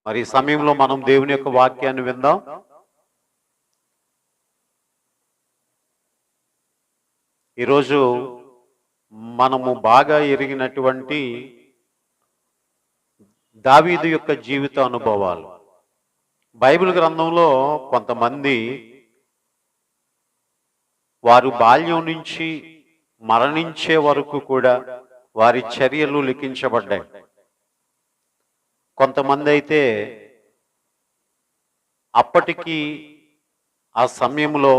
మరి ఈ సమయంలో మనం దేవుని యొక్క వాక్యాన్ని విందాం. ఈరోజు మనము బాగా ఎరిగినటువంటి దావీదు యొక్క జీవిత అనుభవాలు. బైబిల్ గ్రంథంలో కొంతమంది వారు బాల్యం నుంచి మరణించే వరకు కూడా వారి చర్యలు లిఖించబడ్డాయి. కొంతమంది అయితే అప్పటికి ఆ సమయంలో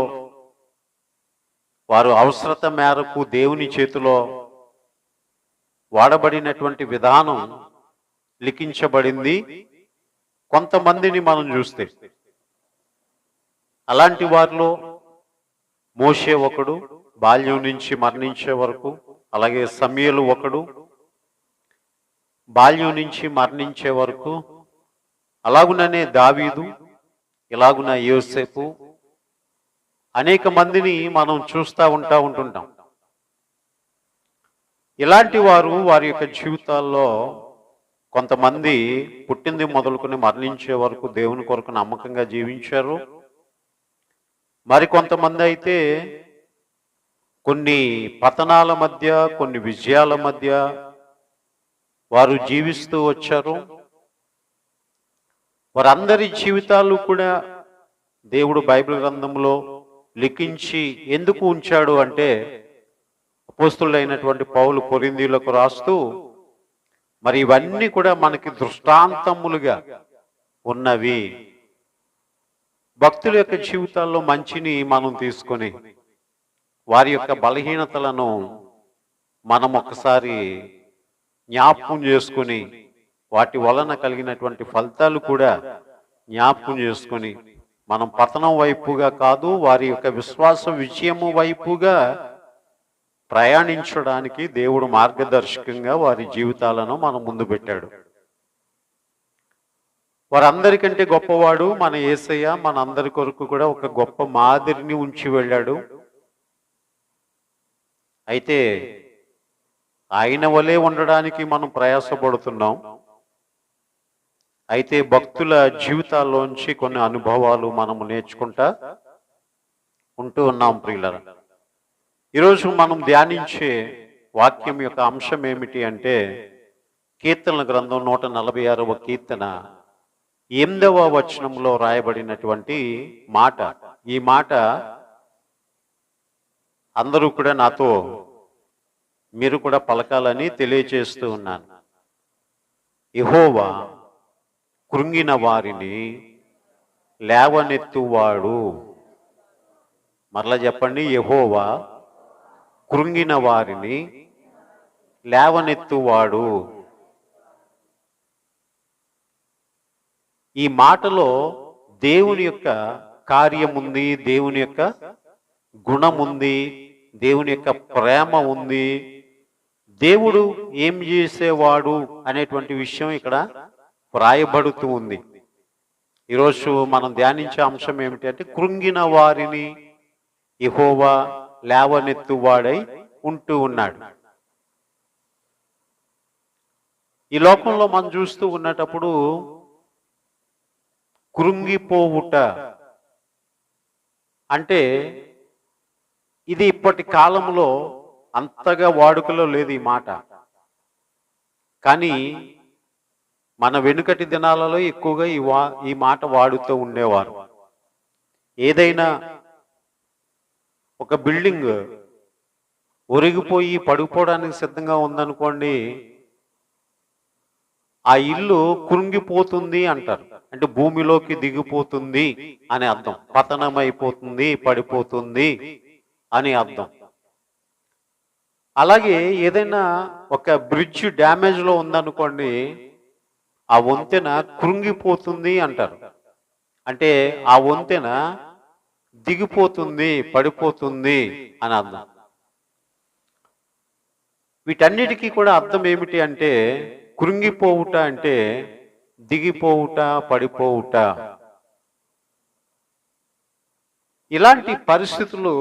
వారు అవసరత మేరకు దేవుని చేతిలో వాడబడినటువంటి విధానం లిఖించబడింది. కొంతమందిని మనం చూస్తే అలాంటి వారిలో మోషే ఒకడు, బాల్యం నుంచి మరణించే వరకు. అలాగే సమూయేలు ఒకడు, బాల్యం నుంచి మరణించే వరకు. అలాగుననే దావీదు, ఇలాగున యోసేపు, అనేక మందిని మనం ఉంటుంటాం. ఇలాంటి వారు వారి యొక్క జీవితాల్లో కొంతమంది పుట్టింది మొదలుకొని మరణించే వరకు దేవుని కొరకు నమ్మకంగా జీవించారు. మరి కొంతమంది అయితే కొన్ని పతనాల మధ్య, కొన్ని విజయాల మధ్య వారు జీవిస్తూ వచ్చారు. వారందరి జీవితాలు కూడా దేవుడు బైబిల్ గ్రంథంలో లిఖించి ఎందుకు ఉంచాడు అంటే, అపోస్తలుడైనటువంటి పౌలు కొరింథీయులకు రాస్తూ మరి ఇవన్నీ కూడా మనకి దృష్టాంతములుగా ఉన్నవి. భక్తుల యొక్క జీవితాల్లో మంచిని మనం తీసుకొని వారి యొక్క బలహీనతలను మనం ఒకసారి జ్ఞాపకం చేసుకొని వాటి వలన కలిగినటువంటి ఫలితాలు కూడా జ్ఞాపకం చేసుకొని మనం పతనం వైపుగా కాదు, వారి యొక్క విశ్వాస విజయము వైపుగా ప్రయాణించడానికి దేవుడు మార్గదర్శకంగా వారి జీవితాలను మనం ముందు పెట్టాడు. వారందరికంటే గొప్పవాడు మన యేసయ్య. మన అందరి కొరకు కూడా ఒక గొప్ప మాదిరిని ఉంచి వెళ్ళాడు. అయితే ఆయన వలె ఉండడానికి మనం ప్రయాసపడుతున్నాం. అయితే భక్తుల జీవితాల్లోంచి కొన్ని అనుభవాలు మనము నేర్చుకుంటూ ఉన్నాం ప్రియులారా. ఈరోజు మనం ధ్యానించే వాక్యం యొక్క అంశం ఏమిటి అంటే, కీర్తనల గ్రంథం 146వ కీర్తన 8వ వచనంలో రాయబడినటువంటి మాట. ఈ మాట అందరూ కూడా నాతో మీరు కూడా పలకాలని తెలియచేస్తూ ఉన్నాను. యెహోవా కృంగిన వారిని లేవనెత్తువాడు. మరలా చెప్పండి, యెహోవా కృంగిన వారిని లేవనెత్తువాడు. ఈ మాటలో దేవుని యొక్క కార్యముంది, దేవుని యొక్క గుణముంది, దేవుని యొక్క ప్రేమ ఉంది. దేవుడు ఏం చేసేవాడు అనేటువంటి విషయం ఇక్కడ వ్రాయబడుతూ ఉంది. ఈరోజు మనం ధ్యానించే అంశం ఏమిటి అంటే, కృంగిన వారిని యెహోవా లేవనెత్తువాడై ఉంటూ ఉన్నాడు. ఈ లోకంలో మనం చూస్తూ ఉన్నటప్పుడు కృంగిపోవుట అంటే ఇది ఇప్పటి కాలంలో అంతగా వాడుకలో లేదు ఈ మాట. కానీ మన వెనుకటి దినాలలో ఎక్కువగా ఈ మాట వాడుతూ ఉండేవారు. ఏదైనా ఒక బిల్డింగ్ ఒరిగిపోయి పడిపోవడానికి సిద్ధంగా ఉందనుకోండి, ఆ ఇల్లు కృంగిపోతుంది అంటారు. అంటే భూమిలోకి దిగిపోతుంది అని అర్థం. పతనమైపోతుంది, పడిపోతుంది అని అర్థం. అలాగే ఏదైనా ఒక బ్రిడ్జ్ డ్యామేజ్లో ఉందనుకోండి, ఆ వంతెన కృంగిపోతుంది అంటారు. అంటే ఆ వంతెన దిగిపోతుంది, పడిపోతుంది అని అర్థం. వీటన్నిటికీ కూడా అర్థం ఏమిటి అంటే, కృంగిపోవుట అంటే దిగిపోవుట, పడిపోవుట. ఇలాంటి పరిస్థితులు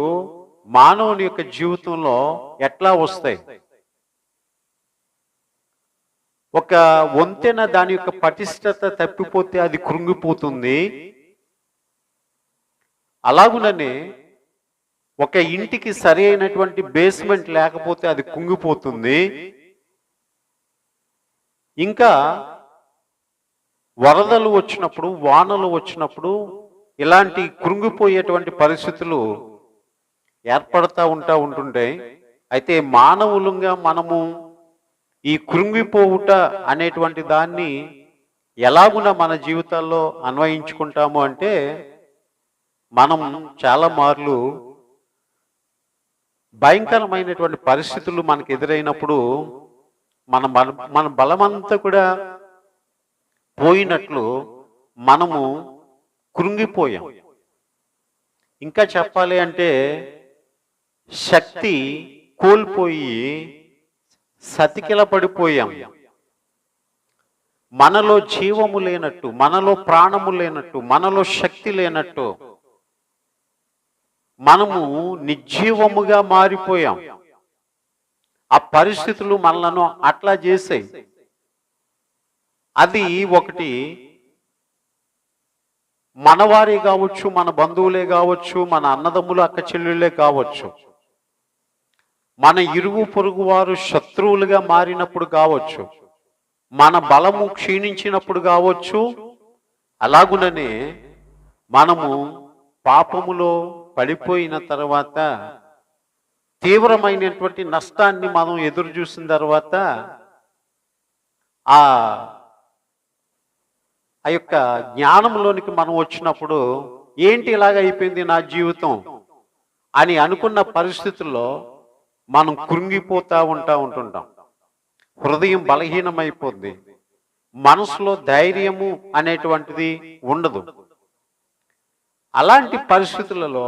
మానవుని యొక్క జీవితంలో ఎట్లా వస్తాయి? ఒక వంతెన దాని యొక్క పటిష్టత తప్పిపోతే అది కృంగిపోతుంది. అలాగుననే ఒక ఇంటికి సరి అయినటువంటి బేస్మెంట్ లేకపోతే అది కుంగిపోతుంది. ఇంకా వరదలు వచ్చినప్పుడు, వానలు వచ్చినప్పుడు ఇలాంటి కృంగిపోయేటువంటి పరిస్థితులు ఏర్పడతా ఉంటుంటాయి. అయితే మానవులుగా మనము ఈ కృంగిపోవుట అనేటువంటి దాన్ని ఎలాగున మన జీవితాల్లో అన్వయించుకుంటాము అంటే, మనం చాలా మార్లు భయంకరమైనటువంటి పరిస్థితులు మనకు ఎదురైనప్పుడు మన బలమంతా కూడా పోయినట్లు మనము కృంగిపోయాం. ఇంకా చెప్పాలి అంటే శక్తి కోల్పోయి సతికిల పడిపోయాం. మనలో జీవము లేనట్టు, మనలో ప్రాణము లేనట్టు, మనలో శక్తి లేనట్టు మనము నిర్జీవముగా మారిపోయాం. ఆ పరిస్థితులు మనలను అట్లా చేసాయి. అది ఒకటి మనవారే కావచ్చు, మన బంధువులే కావచ్చు, మన అన్నదమ్ములు అక్క చెల్లెళ్ళే కావచ్చు, మన ఇరుగు పొరుగు వారు శత్రువులుగా మారినప్పుడు కావచ్చు, మన బలము క్షీణించినప్పుడు కావచ్చు, అలాగుననే మనము పాపములో పడిపోయిన తర్వాత తీవ్రమైనటువంటి నష్టాన్ని మనం ఎదురు చూసిన తర్వాత ఆ యొక్క జ్ఞానంలోనికి మనం వచ్చినప్పుడు ఏంటి ఇలాగ అయిపోయింది నా జీవితం అని అనుకున్న పరిస్థితుల్లో మనం కృంగిపోతా ఉంటుంటాం. హృదయం బలహీనమైపోద్ది. మనసులో ధైర్యము అనేటువంటిది ఉండదు. అలాంటి పరిస్థితులలో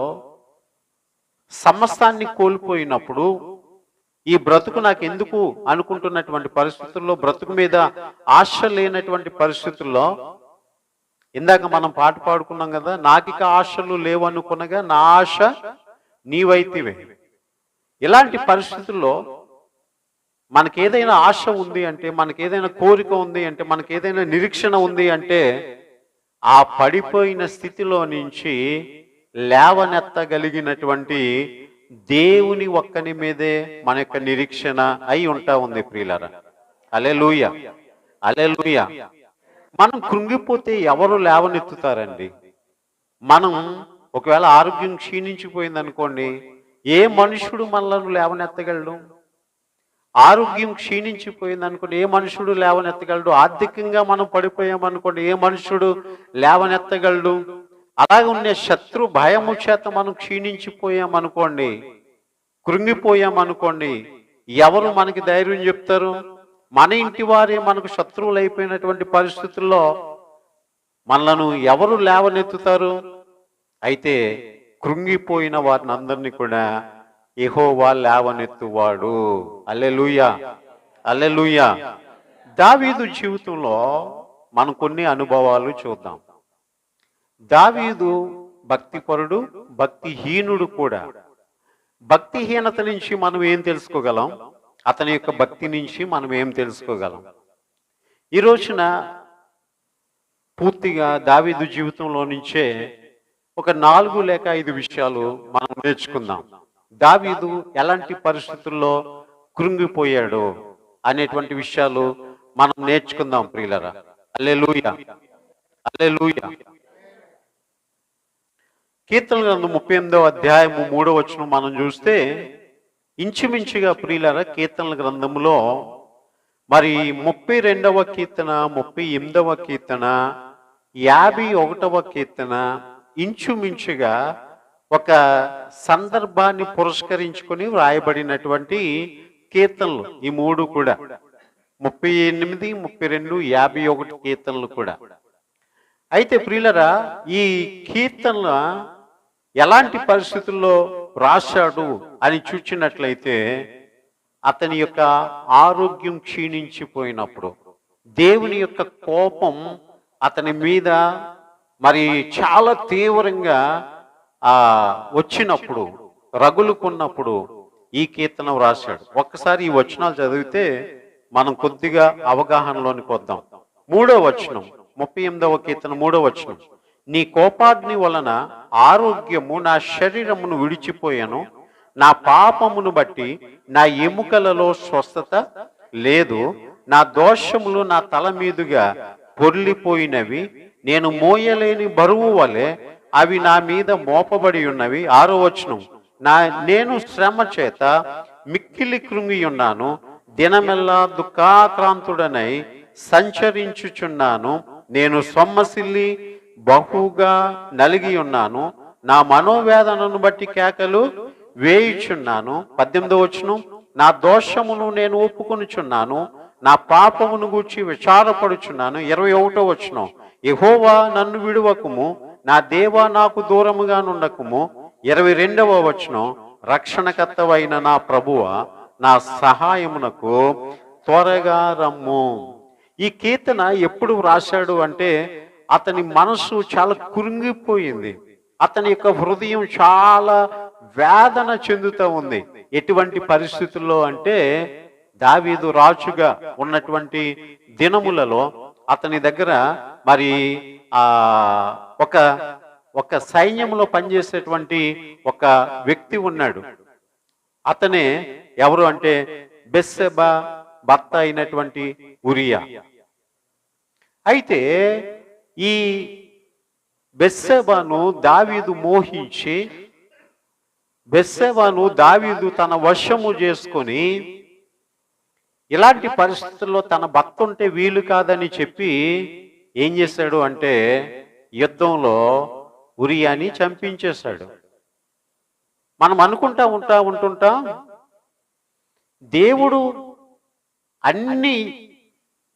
సమస్తాన్ని కోల్పోయినప్పుడు ఈ బ్రతుకు నాకు ఎందుకు అనుకుంటున్నటువంటి పరిస్థితుల్లో, బ్రతుకు మీద ఆశ లేనటువంటి పరిస్థితుల్లో, ఇందాక మనం పాట పాడుకున్నాం కదా, నాకిక ఆశలు లేవనుకునగా నా ఆశ నీవైతివే. ఇలాంటి పరిస్థితుల్లో మనకేదైనా ఆశ ఉంది అంటే, మనకేదైనా కోరిక ఉంది అంటే, మనకేదైనా నిరీక్షణ ఉంది అంటే, ఆ పడిపోయిన స్థితిలో నుంచి లేవనెత్తగలిగినటువంటి దేవుని ఒక్కని మీదే మన యొక్క నిరీక్షణ అయి ఉంటా ఉంది ప్రియులారా. హల్లెలూయా, హల్లెలూయా. మనం కృంగిపోతే ఎవరు లేవనెత్తుతారండి? మనం ఒకవేళ ఆరోగ్యం క్షీణించిపోయింది అనుకోండి, ఏ మనుషుడు మనలను లేవనెత్తగలడు? ఆరోగ్యం క్షీణించిపోయింది అనుకోండి, ఏ మనుషుడు లేవనెత్తగలడు? ఆర్థికంగా మనం పడిపోయామనుకోండి, ఏ మనుషుడు లేవనెత్తగలడు? అలాగే ఉండే శత్రు భయము చేత మనం క్షీణించిపోయామనుకోండి, కృంగిపోయామనుకోండి, ఎవరు మనకి ధైర్యం చెప్తారు? మన ఇంటి వారే మనకు శత్రువులు అయిపోయినటువంటి పరిస్థితుల్లో మనలను ఎవరు లేవనెత్తుతారు? అయితే కృంగిపోయిన వారిని అందరినీ కూడా యెహోవా లేవనెత్తువాడు. హల్లెలూయా, హల్లెలూయా. దావీదు జీవితంలో మనం కొన్ని అనుభవాలు చూద్దాం. దావీదు భక్తిపరుడు, భక్తిహీనుడు కూడా. భక్తిహీనత నుంచి మనం ఏం తెలుసుకోగలం? అతని యొక్క భక్తి నుంచి మనం ఏం తెలుసుకోగలం? ఈ రోజున పూర్తిగా దావీదు జీవితంలో నుంచే ఒక 4 లేక 5 విషయాలు మనం నేర్చుకుందాం. దావీదు ఎలాంటి పరిస్థితుల్లో కృంగిపోయాడు అనేటువంటి విషయాలు మనం నేర్చుకుందాం ప్రియులరా. హల్లెలూయా, హల్లెలూయా. కీర్తన గ్రంథం 38వ అధ్యాయము 3వ వచనం మనం చూస్తే, ఇంచుమించుగా ప్రియులరా కీర్తనల గ్రంథంలో మరి 32వ కీర్తన, 38వ కీర్తన, 51వ కీర్తన ఇంచుమించుగా ఒక సందర్భాన్ని పురస్కరించుకొని వ్రాయబడినటువంటి కీర్తనలు ఈ 3 కూడా. 38, 32, 51 కీర్తనలు కూడా. అయితే ప్రియులరా, ఈ కీర్తనల ఎలాంటి పరిస్థితుల్లో రాశాడు అని చూచినట్లయితే, అతని యొక్క ఆరోగ్యం క్షీణించిపోయినప్పుడు, దేవుని యొక్క కోపం అతని మీద మరి చాలా తీవ్రంగా వచ్చినప్పుడు, రగులుకున్నప్పుడు ఈ కీర్తన రాశాడు. ఒక్కసారి ఈ వచనాలు చదివితే మనం కొద్దిగా అవగాహనలోనికి వద్దాం. 3వ వచనం, 38వ కీర్తన 3వ వచనం. నీ కోపాగ్ని వలన ఆరోగ్యము నా శరీరమును విడిచిపోయాను, నా పాపమును బట్టి నా ఎముకలలో స్వస్థత లేదు, నా దోషములు నా తల మీదుగా పొర్లిపోయినవి, నేను మోయలేని బరువు వలె అవి నా మీద మోపబడి ఉన్నవి. 6వ వచనం, నేను శ్రమ చేత మిక్కిలి కృంగి ఉన్నాను, దినమెల్లా దుఃఖాక్రాంతుడనై సంచరించుచున్నాను, నేను సొమ్మసిల్లి బహుగా నలిగి ఉన్నాను, నా మనోవేదనను బట్టి కేకలు వేయుచున్నాను. 18వ వచనం, నా దోషమును నేను ఒప్పుకొనుచున్నాను, నా పాపమును గూర్చి విచారపడుచున్నాను. 21వ వచనం, యెహోవా నన్ను విడువకుము, నా దేవా నాకు దూరముగా నుండకుము. 22వ వచనం, రక్షణకర్తవైన నా ప్రభువా నా సహాయమునకు త్వరగా రమ్ము. ఈ కీర్తన ఎప్పుడు వ్రాశాడు అంటే అతని మనసు చాలా కురింగిపోయింది, అతని యొక్క హృదయం చాలా వేదన చెందుతూ ఉంది. ఎటువంటి పరిస్థితుల్లో అంటే దావీదు రాజుగా ఉన్నటువంటి దినములలో అతని దగ్గర మరి ఒక సైన్యంలో పనిచేసేటువంటి ఒక వ్యక్తి ఉన్నాడు. అతనే ఎవరు అంటే బెత్షెబా భర్త అయినటువంటి ఉరియా. అయితే ఈ బెత్షెబాను దావీదు మోహించి, బెత్షెబాను దావీదు తన వశము చేసుకొని, ఇలాంటి పరిస్థితుల్లో తన భర్త ఉంటే వీలు కాదని చెప్పి ఏం చేశాడు అంటే యుద్ధంలో ఉరియాని చంపించేశాడు. మనం అనుకుంటా ఉంటుంటాం దేవుడు అన్ని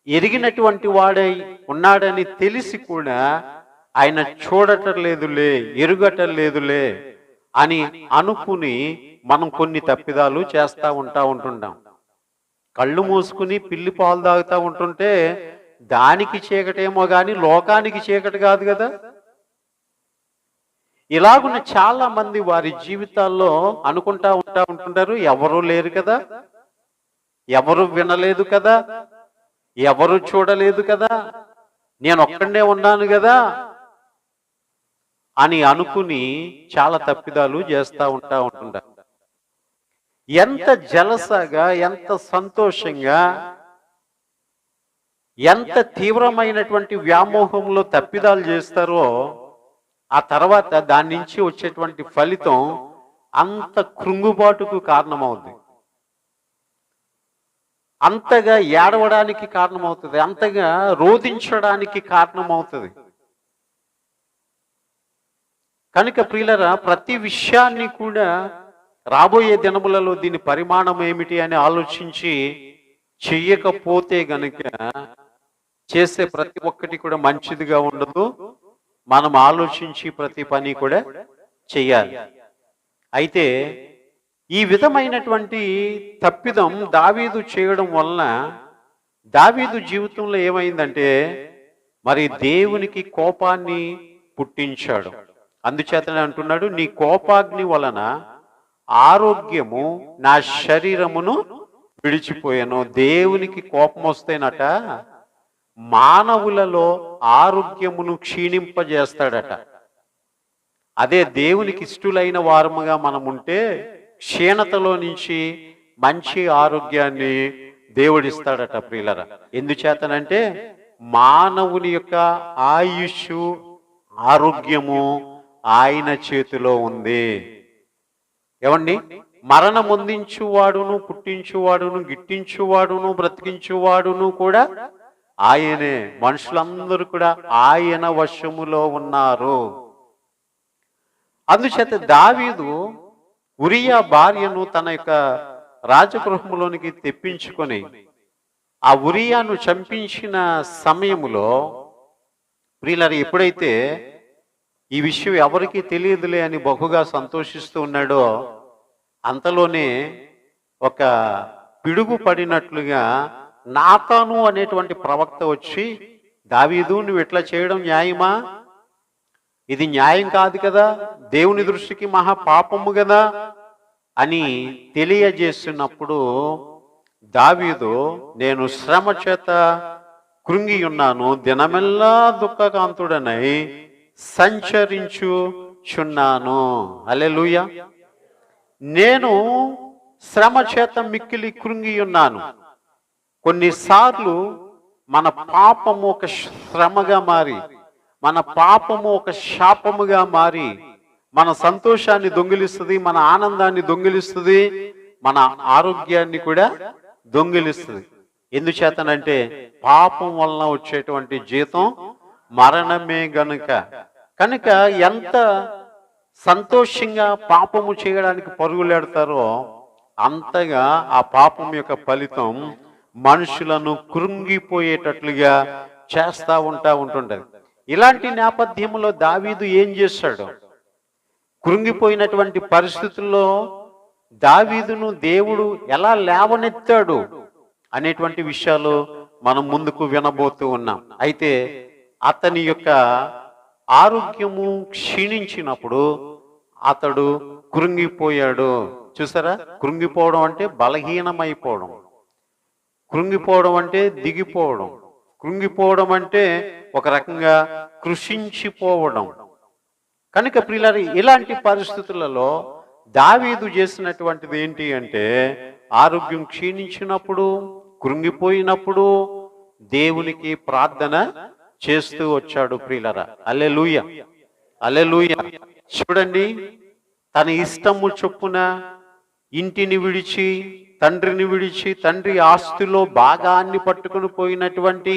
ఎరిగినటువంటి వాడై ఉన్నాడని తెలిసి కూడా ఆయన చూడటం లేదులే, ఎరుగటం లేదులే అని అనుకుని మనం కొన్ని తప్పిదాలు చేస్తూ ఉంటుంటాం. కళ్ళు మూసుకుని పిల్లి పాలు తాగుతూ ఉంటుంటే దానికి చీకటేమో కానీ లోకానికి చీకటి కాదు కదా. ఇలాగున్న చాలా మంది వారి జీవితాల్లో అనుకుంటా ఉంటుంటారు, ఎవరు లేరు కదా, ఎవరు వినలేదు కదా, ఎవరు చూడలేదు కదా, నేను ఒక్కడే ఉన్నాను కదా అని అనుకుని చాలా తప్పిదాలు చేస్తూ ఉంటుంటారు. ఎంత జలసగా, ఎంత సంతోషంగా, ఎంత తీవ్రమైనటువంటి వ్యామోహంలో తప్పిదాలు చేస్తారో ఆ తర్వాత దాని నుంచి వచ్చేటువంటి ఫలితం అంత కృంగుబాటుకు కారణమవుతుంది, అంతగా ఏడవడానికి కారణమవుతుంది, అంతగా రోధించడానికి కారణమవుతుంది. కనుక ప్రియులరా, ప్రతి విషయాన్ని కూడా రాబోయే దినములలో దీని పరిమాణం ఏమిటి అని ఆలోచించి చెయ్యకపోతే గనుక చేసే ప్రతి ఒక్కటి కూడా మంచిదిగా ఉండదు. మనం ఆలోచించి ప్రతి పని కూడా చెయ్యాలి. అయితే ఈ విధమైనటువంటి తప్పిదం దావీదు చేయడం వలన దావీదు జీవితంలో ఏమైందంటే మరి దేవునికి కోపాన్ని పుట్టించాడు. అందుచేతనే అంటున్నాడు, నీ కోపాగ్ని వలన ఆరోగ్యము నా శరీరమును విడిచిపోయాను. దేవునికి కోపం వస్తేనట మానవులలో ఆరోగ్యమును క్షీణింపజేస్తాడట. అదే దేవునికి ఇష్టలైన వారముగా మనం ఉంటే క్షీణతలో నుంచి మంచి ఆరోగ్యాన్ని దేవుడిస్తాడట ప్రియులరా. ఎందుచేతనంటే మానవుని యొక్క ఆయుష్, ఆరోగ్యము ఆయన చేతిలో ఉంది. ఏమండి, మరణమొందించువాడును, పుట్టించువాడును, గిట్టించువాడును, బ్రతికించువాడును కూడా ఆయనే. మనుషులందరూ కూడా ఆయన వశములో ఉన్నారు. అందుచేత దావీదు ఉరియా భార్యను తన యొక్క రాజగృహంలోనికి తెప్పించుకొని ఆ ఉరియాను చంపించిన సమయములో ప్రియులారా, ఎప్పుడైతే ఈ విషయం ఎవరికీ తెలియదులే అని బహుగా సంతోషిస్తూ ఉన్నాడో అంతలోనే ఒక పిడుగు పడినట్లుగా నాతాను అనేటువంటి ప్రవక్త వచ్చి, దావీదు నువ్వు ఇట్లా చేయడం న్యాయమా? ఇది న్యాయం కాదు కదా, దేవుని దృష్టికి మహా పాపము కదా అని తెలియజేస్తున్నప్పుడు దావీదు, నేను శ్రమ చేత కృంగి ఉన్నాను, దినమెల్లా దుఃఖకాంతుడనై సంచరించుచున్నాను. హల్లెలూయా. నేను శ్రమ చేత మిక్కిలి కృంగి ఉన్నాను. కొన్నిసార్లు మన పాపము ఒక శ్రమగా మారి, మన పాపము ఒక శాపముగా మారి మన సంతోషాన్ని దొంగిలిస్తుంది, మన ఆనందాన్ని దొంగిలిస్తుంది, మన ఆరోగ్యాన్ని కూడా దొంగిలిస్తుంది. ఎందుచేతనంటే పాపం వలన వచ్చేటువంటి జీతం మరణమే కనుక ఎంత సంతోషంగా పాపము చేయడానికి పరుగులెడతారో అంతగా ఆ పాపం యొక్క ఫలితం మనుషులను కృంగిపోయేటట్లుగా చేస్తూ ఉంటుంటది. ఇలాంటి నేపథ్యంలో దావీదు ఏం చేశాడు? కృంగిపోయినటువంటి పరిస్థితుల్లో దావీదును దేవుడు ఎలా లేవనెత్తాడు అనేటువంటి విషయాలు మనం ముందుకు వినబోతూ ఉన్నాం. అయితే అతని యొక్క ఆరోగ్యము క్షీణించినప్పుడు అతడు కృంగిపోయాడు. చూసారా, కృంగిపోవడం అంటే బలహీనమైపోవడం, కృంగిపోవడం అంటే దిగిపోవడం, కృంగిపోవడం అంటే ఒక రకంగా కృషించిపోవడం. కనుక ప్రియులారా, ఇలాంటి పరిస్థితులలో దావీదు చేసినటువంటిది ఏంటి అంటే, ఆరోగ్యం క్షీణించినప్పుడు, కృంగిపోయినప్పుడు దేవునికి ప్రార్థన చేస్తూ వచ్చాడు. ప్రియులారా, హల్లెలూయా, హల్లెలూయా. చూడండి, తన ఇష్టము చొప్పున ఇంటిని విడిచి, తండ్రిని విడిచి, తండ్రి ఆస్తిలో భాగాన్ని పట్టుకుని పోయినటువంటి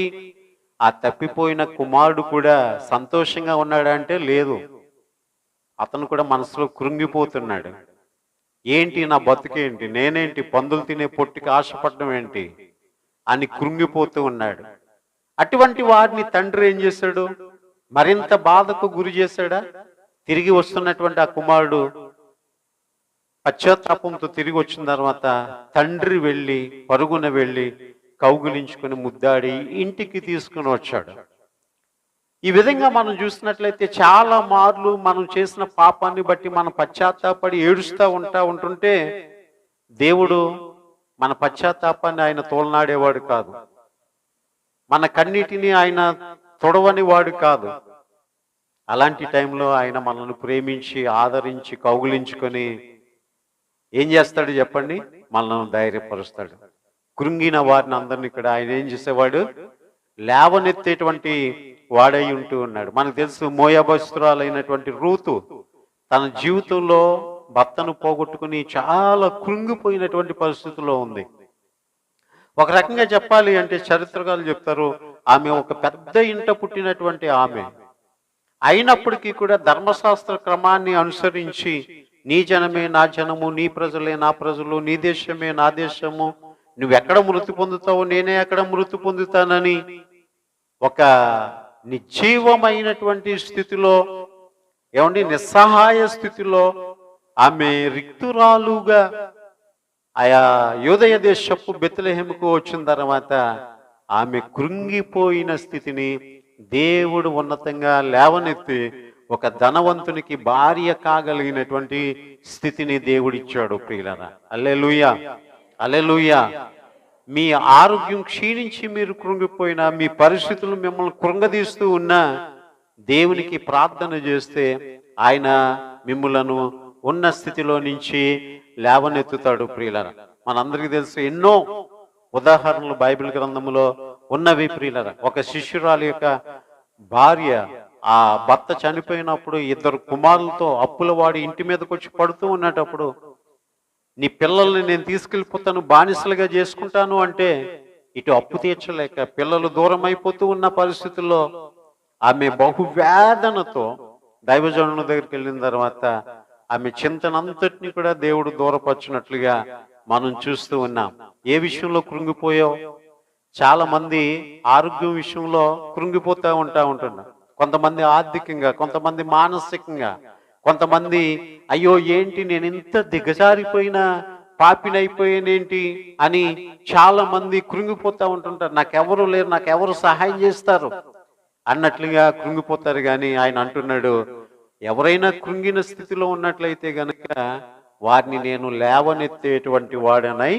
ఆ తప్పిపోయిన కుమారుడు కూడా సంతోషంగా ఉన్నాడంటే లేదు. అతను కూడా మనసులో కృంగిపోతున్నాడు. ఏంటి నా బతుకేంటి, నేనేంటి పందులు తినే పొట్టికి ఆశపడడం ఏంటి అని కృంగిపోతూ ఉన్నాడు. అటువంటి వారిని తండ్రి ఏం చేశాడు? మరింత బాధకు గురి చేశాడా? తిరిగి వస్తున్నటువంటి ఆ కుమారుడు పశ్చాత్తాపంతో తిరిగి వచ్చిన తర్వాత తండ్రి పరుగున వెళ్ళి కౌగిలించుకుని ముద్దాడి ఇంటికి తీసుకుని వచ్చాడు. ఈ విధంగా మనం చూసినట్లయితే చాలా మార్లు మనం చేసిన పాపాన్ని బట్టి మనం పశ్చాత్తాపడి ఏడుస్తూ ఉంటుంటే దేవుడు మన పశ్చాత్తాపాన్ని ఆయన తోలనాడేవాడు కాదు, మన కన్నీటిని ఆయన తొడవని వాడు కాదు. అలాంటి టైంలో ఆయన మనల్ని ప్రేమించి ఆదరించి కౌగులించుకొని ఏం చేస్తాడు చెప్పండి? మనల్ని ధైర్యపరుస్తాడు. కృంగిన వారిని అందరినీ ఇక్కడ ఆయన ఏం చేసేవాడు? లేవనెత్తేటువంటి వాడై ఉంటూ ఉన్నాడు. మనకు తెలుసు, మోయాబస్తురాలైనటువంటి రూతు తన జీవితంలో భర్తను పోగొట్టుకుని చాలా కృంగిపోయినటువంటి పరిస్థితుల్లో ఉంది. ఒక రకంగా చెప్పాలి అంటే చరిత్రకారులు చెప్తారు, ఆమె ఒక పెద్ద ఇంట పుట్టినటువంటి ఆమె అయినప్పటికీ కూడా ధర్మశాస్త్ర క్రమాన్ని అనుసరించి నీ జనమే నా జనము, నీ ప్రజలే నా ప్రజలు, నీ దేశమే నా దేశము, నువ్వెక్కడ మృతి పొందుతావు నేనే అక్కడ మృతి పొందుతానని ఒక నిర్జీవమైనటువంటి స్థితిలో, ఏమండి నిస్సహాయ స్థితిలో ఆమె రిక్తురాలుగా ఆయా యూదయ దేశపు బెత్లెహేముకు వచ్చిన తర్వాత ఆమె కృంగిపోయిన స్థితిని దేవుడు ఉన్నతంగా లేవనెత్తి ఒక ధనవంతునికి భార్య కాగలిగినటువంటి స్థితిని దేవుడిచ్చాడు. ప్రియులారా, హల్లెలూయా, హల్లెలూయా. మీ ఆరోగ్యం క్షీణించి మీరు కృంగిపోయినా, మీ పరిస్థితులు మిమ్మల్ని కృంగదీస్తూ ఉన్నా దేవునికి ప్రార్థన చేస్తే ఆయన మిమ్ములను ఉన్న స్థితిలో నుంచి లేవనెత్తుతాడు. ప్రియులారా, మనందరికీ తెలుసు ఎన్నో ఉదాహరణలు బైబిల్ గ్రంథంలో ఉన్నవి. ప్రియులారా, ఒక శిష్యురాలి యొక్క భార్య ఆ భర్త చనిపోయినప్పుడు 2 కుమారులతో అప్పుల వాడి ఇంటి మీదకి వచ్చి పడుతూ ఉన్నటప్పుడు, నీ పిల్లల్ని నేను తీసుకెళ్ళిపోతాను, బానిసలుగా చేసుకుంటాను అంటే ఇటు అప్పు తీర్చలేక పిల్లలు దూరం అయిపోతూ ఉన్న పరిస్థితుల్లో ఆమె బహువేదనతో దైవజనుల దగ్గరికి వెళ్ళిన తర్వాత ఆమె చింతనంతటిని కూడా దేవుడు దూరపరిచినట్లుగా మనం చూస్తూ ఉన్నాం. ఏ విషయంలో కృంగిపోయావు? చాలా మంది ఆరోగ్యం విషయంలో కృంగిపోతూ ఉంటున్నారు. కొంతమంది ఆర్థికంగా, కొంతమంది మానసికంగా, కొంతమంది అయ్యో ఏంటి నేను ఇంత దిగజారిపోయిన పాపినైపోయానేంటి అని చాలా మంది కృంగిపోతూ ఉంటుంటారు. నాకెవరు లేరు, నాకెవరు సహాయం చేస్తారు అన్నట్లుగా కృంగిపోతారు. కానీ ఆయన అంటున్నాడు, ఎవరైనా కృంగిన స్థితిలో ఉన్నట్లయితే గనక వారిని నేను లేవనెత్తేటువంటి వాడనై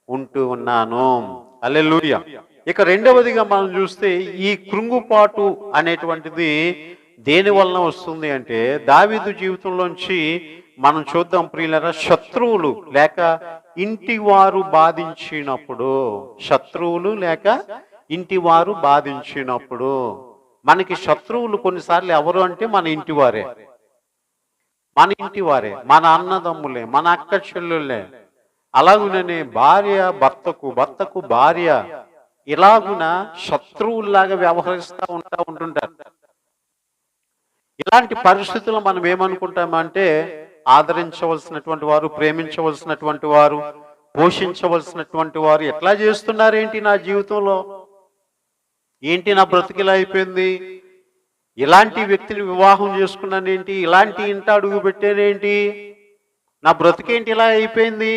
ఉంటూ ఉన్నాను. హల్లెలూయా. ఇక రెండవదిగా మనం చూస్తే ఈ కృంగుపాటు అనేటువంటిది దేని వలన వస్తుంది అంటే దావీదు జీవితంలోంచి మనం చూద్దాం ప్రియులరా. శత్రువులు లేక ఇంటి వారు బాధించినప్పుడు, శత్రువులు లేక ఇంటి వారు బాధించినప్పుడు, మనకి శత్రువులు కొన్నిసార్లు ఎవరు అంటే మన ఇంటి వారే, మన ఇంటి వారే, మన అన్నదమ్ములే, మన అక్క చెల్లెళ్ళే. అలాగుననే భార్య భర్తకు, భర్తకు భార్య ఇలాగున శత్రువుల్లాగా వ్యవహరిస్తూ ఉంటుంటారు. ఇలాంటి పరిస్థితుల్లో మనం ఏమనుకుంటామంటే ఆదరించవలసినటువంటి వారు, ప్రేమించవలసినటువంటి వారు, పోషించవలసినటువంటి వారు ఎట్లా చేస్తున్నారేంటి నా జీవితంలో, ఏంటి నా బ్రతికిలా అయిపోయింది, ఇలాంటి వ్యక్తిని వివాహం చేసుకున్నానేంటి, ఇలాంటి ఇంట అడుగు పెట్టేనేంటి, నా బ్రతికేంటి ఇలా అయిపోయింది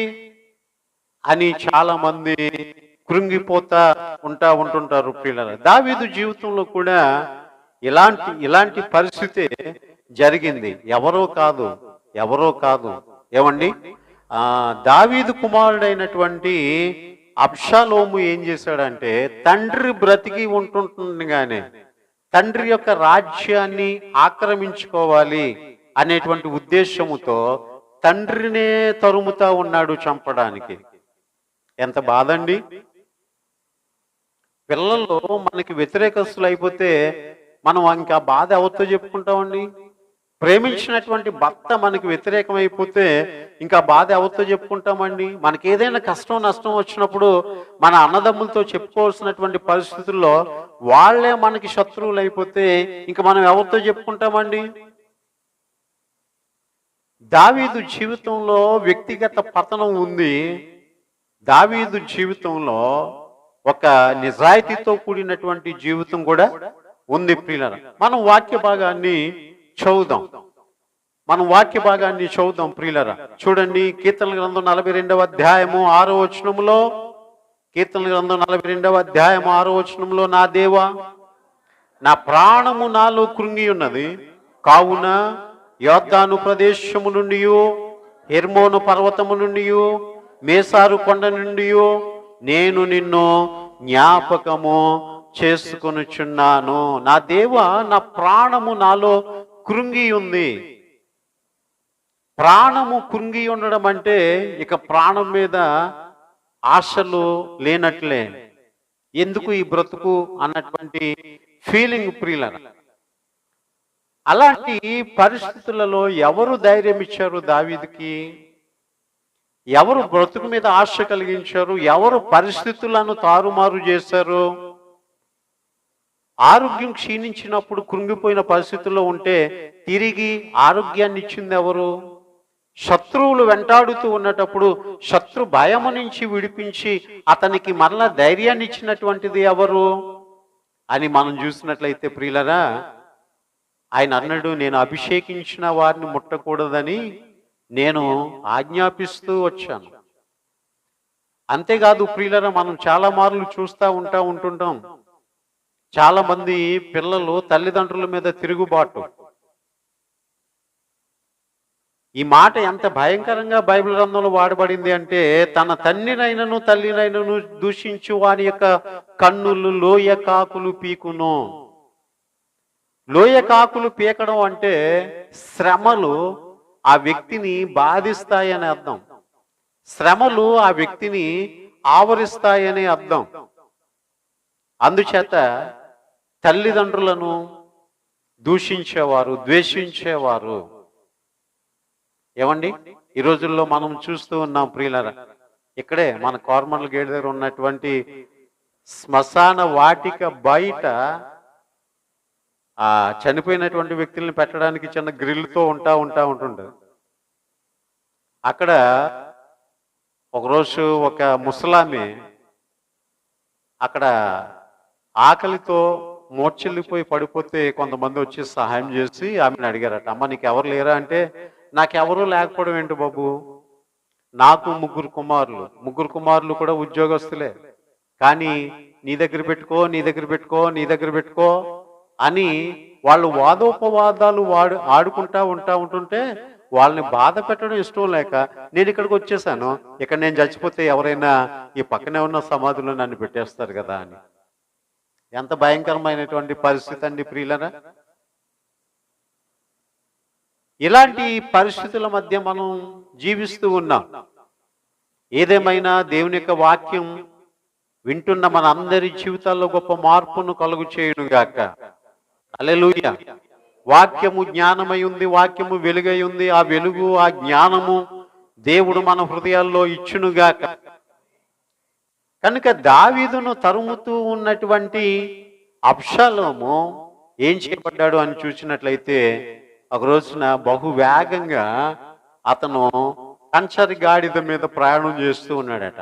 అని చాలా మంది కృంగిపోతా ఉంటుంటారు ప్రియులారా. దావీదు జీవితంలో కూడా ఇలాంటి పరిస్థితి జరిగింది. ఎవరో కాదు ఏమండి, దావీదు కుమారుడైనటువంటి అబ్షాలోము ఏం చేశాడంటే తండ్రి బ్రతికి ఉంటుండగానే తండ్రి యొక్క రాజ్యాన్ని ఆక్రమించుకోవాలి అనేటువంటి ఉద్దేశముతో తండ్రినే తరుముతా ఉన్నాడు చంపడానికి. ఎంత బాధండి. పిల్లలు మనకి వ్యతిరేకస్తులు అయిపోతే మనం ఇంకా బాధ ఎవరితో చెప్పుకుంటామండి? ప్రేమించినటువంటి భర్త మనకి వ్యతిరేకం అయిపోతే ఇంకా బాధ ఎవరితో చెప్పుకుంటామండి? మనకి ఏదైనా కష్టం నష్టం వచ్చినప్పుడు మన అన్నదమ్ములతో చెప్పుకోవాల్సినటువంటి పరిస్థితుల్లో వాళ్ళే మనకి శత్రువులు అయిపోతే ఇంకా మనం ఎవరితో చెప్పుకుంటామండి? దావీదు జీవితంలో వ్యక్తిగత పతనం ఉంది. దావీదు జీవితంలో ఒక నిజాయితీతో కూడినటువంటి జీవితం కూడా ఉంది ప్రియులారా. మనం వాక్య భాగాన్ని చదువుదాం ప్రియులారా. చూడండి, కీర్తనల గ్రంథం 42వ అధ్యాయము 6వ వచనములో, కీర్తనల గ్రంథం 42వ అధ్యాయము 6వ వచనంలో, నా దేవా, నా ప్రాణము నాలో కృంగి ఉన్నది, కావున యోర్దాను ప్రదేశము నుండి, హెర్మోను పర్వతము నుండి, మేసారు కొండ నుండి నేను నిన్ను జ్ఞాపకము చేసుకొనుచున్నాను. నా దేవా, నా ప్రాణము నాలో కృంగి ఉంది. ప్రాణము కృంగి ఉండడం అంటే ఇక ప్రాణం మీద ఆశలు లేనట్లే. ఎందుకు ఈ బ్రతుకు అన్నటువంటి ఫీలింగ్ ప్రియులారా. అలాంటి పరిస్థితులలో ఎవరు ధైర్యం ఇచ్చారు దావీదుకి? ఎవరు బ్రతుకు మీద ఆశ కలిగించారు? ఎవరు పరిస్థితులను తారుమారు చేశారు? ఆరోగ్యం క్షీణించినప్పుడు కృంగిపోయిన పరిస్థితుల్లో ఉంటే తిరిగి ఆరోగ్యాన్ని ఇచ్చింది ఎవరు? శత్రువులు వెంటాడుతూ ఉన్నటప్పుడు శత్రు భయము నుంచి విడిపించి అతనికి మరలా ధైర్యాన్ని ఇచ్చినటువంటిది ఎవరు అని మనం చూసినట్లయితే ప్రియులరా, ఆయన అన్నాడు, నేను అభిషేకించిన వారిని ముట్టకూడదని నేను ఆజ్ఞాపిస్తూ వచ్చాను. అంతేకాదు ప్రియులరా, మనం చాలా మార్లు ఉంటుంటాం, చాలా మంది పిల్లలు తల్లిదండ్రుల మీద తిరుగుబాటు. ఈ మాట ఎంత భయంకరంగా బైబిల్ గ్రంథంలో వాడబడింది అంటే, తన తండ్రినైనను తల్లినైనను దూషించు వాని యొక్క కన్నులు లోయ కాకులు పీకును. లోయ కాకులు పీకడం అంటే శ్రమలు ఆ వ్యక్తిని బాధిస్తాయని అర్థం. శ్రమలు ఆ వ్యక్తిని ఆవరిస్తాయని అర్థం. అందుచేత తల్లిదండ్రులను దూషించేవారు, ద్వేషించేవారు, ఏమండి, ఈ రోజుల్లో మనం చూస్తూ ఉన్నాం ప్రియులరా. ఇక్కడే మన కార్మర్ల గేట్ దగ్గర ఉన్నటువంటి శ్మశాన వాటిక బయట ఆ చనిపోయినటువంటి వ్యక్తుల్ని పెట్టడానికి చిన్న గ్రిల్తో ఉంటుంటారు. అక్కడ ఒకరోజు ఒక ముసలామె అక్కడ ఆకలితో మోర్చెల్లిపోయి పడిపోతే కొంతమంది వచ్చి సహాయం చేసి ఆమెను అడిగారట, అమ్మ నీకు ఎవరు లేరా అంటే, నాకెవరూ లేకపోవడం ఏంటి బాబు, నాకు ముగ్గురు కుమారులు కూడా ఉద్యోగస్తులే, కానీ నీ దగ్గర పెట్టుకో అని వాళ్ళు వాదోపవాదాలు ఆడుకుంటా ఉంటుంటే వాళ్ళని బాధ పెట్టడం ఇష్టం లేక నేను ఇక్కడికి వచ్చేసాను. ఇక్కడ నేను చచ్చిపోతే ఎవరైనా ఈ పక్కనే ఉన్న సమాధిలో నన్ను పెట్టేస్తారు కదా అని. ఎంత భయంకరమైనటువంటి పరిస్థితి అండి ప్రియులరా. ఇలాంటి పరిస్థితుల మధ్య మనం జీవిస్తూ ఉన్నాం. ఏదేమైనా దేవుని యొక్క వాక్యం వింటున్న మన అందరి జీవితాల్లో గొప్ప మార్పును కలుగు చేయునుగాక. హల్లెలూయా. వాక్యము జ్ఞానమై ఉంది, వాక్యము వెలుగై ఉంది. ఆ వెలుగు, ఆ జ్ఞానము దేవుడు మన హృదయాల్లో ఇచ్చునుగాక. కనుక దావీదును తరుముతూ ఉన్నటువంటి అబ్షాలోము ఏం చేయబడ్డాడు అని చూసినట్లయితే, ఒక రోజున బహు వేగంగా అతను కంచరి గాడిద మీద ప్రయాణం చేస్తూ ఉన్నాడట.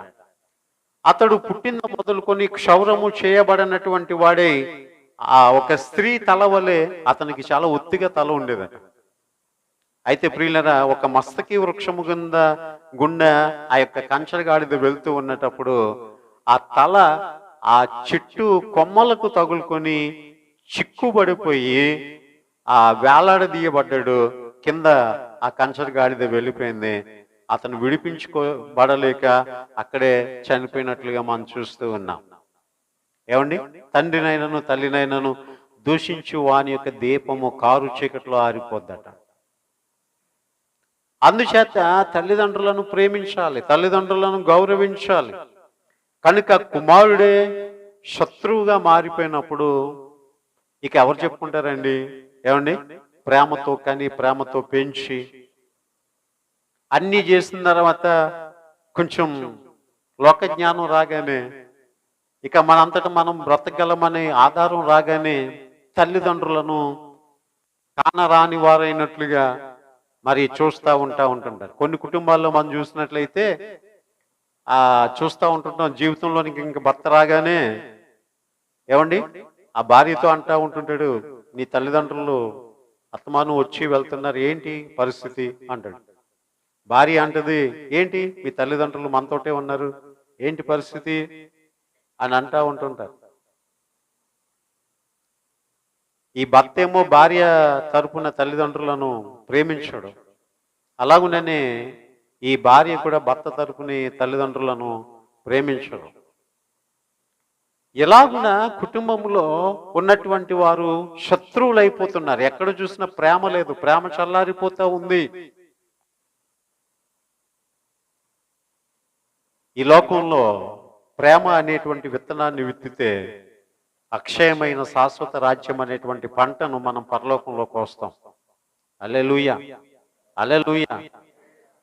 అతడు పుట్టిన మొదలుకొని క్షౌరము చేయబడినటువంటి వాడే. ఆ ఒక స్త్రీ తల వలె అతనికి చాలా ఒత్తిగా తల ఉండేదట. అయితే ప్రియులరా, ఒక మస్తకి వృక్షము గుండా ఆ యొక్క కంచరి గాడిద వెళ్తూ ఉన్నటప్పుడు ఆ తల ఆ చెట్టు కొమ్మలకు తగులుకొని చిక్కుబడిపోయి ఆ వేలాడదీయబడ్డాడు. కింద ఆ కంచరి గాడిద వెళ్ళిపోయింది. అతను విడిపించుకోబడలేక అక్కడే చనిపోయినట్లుగా మనం చూస్తూ ఉన్నాం. ఏమండి, తండ్రినైనను తల్లినైనను దూషించు వాని యొక్క దీపము కారు చీకట్లో ఆరిపోద్దట. అందుచేత తల్లిదండ్రులను ప్రేమించాలి, తల్లిదండ్రులను గౌరవించాలి. కనుక కుమారుడే శత్రువుగా మారిపోయినప్పుడు ఇక ఎవరు చెప్పుకుంటారండి? ఏమండి, ప్రేమతో కానీ ప్రేమతో పెంచి అన్నీ చేసిన తర్వాత కొంచెం లోక జ్ఞానం రాగానే, ఇక మనంతటా మనం బ్రతకగలమనే ఆధారం రాగానే తల్లిదండ్రులను కానరాని వారైనట్లుగా మరి చూస్తూ ఉంటుంటారు. కొన్ని కుటుంబాల్లో మనం చూసినట్లయితే చూస్తూ ఉంటుంటాం. జీవితంలోనికి ఇంక భర్త రాగానే ఏమండి ఆ భార్యతో అంటూ ఉంటుంటాడు, నీ తల్లిదండ్రులు అత్తమాను వచ్చి వెళ్తున్నారు, ఏంటి పరిస్థితి అంటాడు. భార్య అంటది, ఏంటి మీ తల్లిదండ్రులు మనతోటే ఉన్నారు, ఏంటి పరిస్థితి అని అంటూ ఉంటుంటారు. ఈ భర్త ఏమో భార్య తరపున తల్లిదండ్రులను ప్రేమించడు. అలాగుననే ఈ భార్య కూడా భర్త తరపుని తల్లిదండ్రులను ప్రేమించడు. ఎలాగున కుటుంబంలో ఉన్నటువంటి వారు శత్రువులు అయిపోతున్నారు. ఎక్కడ చూసినా ప్రేమ లేదు, ప్రేమ చల్లారిపోతా ఉంది. ఈ లోకంలో ప్రేమ అనేటువంటి విత్తనాన్ని విత్తితే అక్షయమైన శాశ్వత రాజ్యం అనేటువంటి పంటను మనం పరలోకంలో కోస్తాం. హల్లెలూయా, హల్లెలూయా.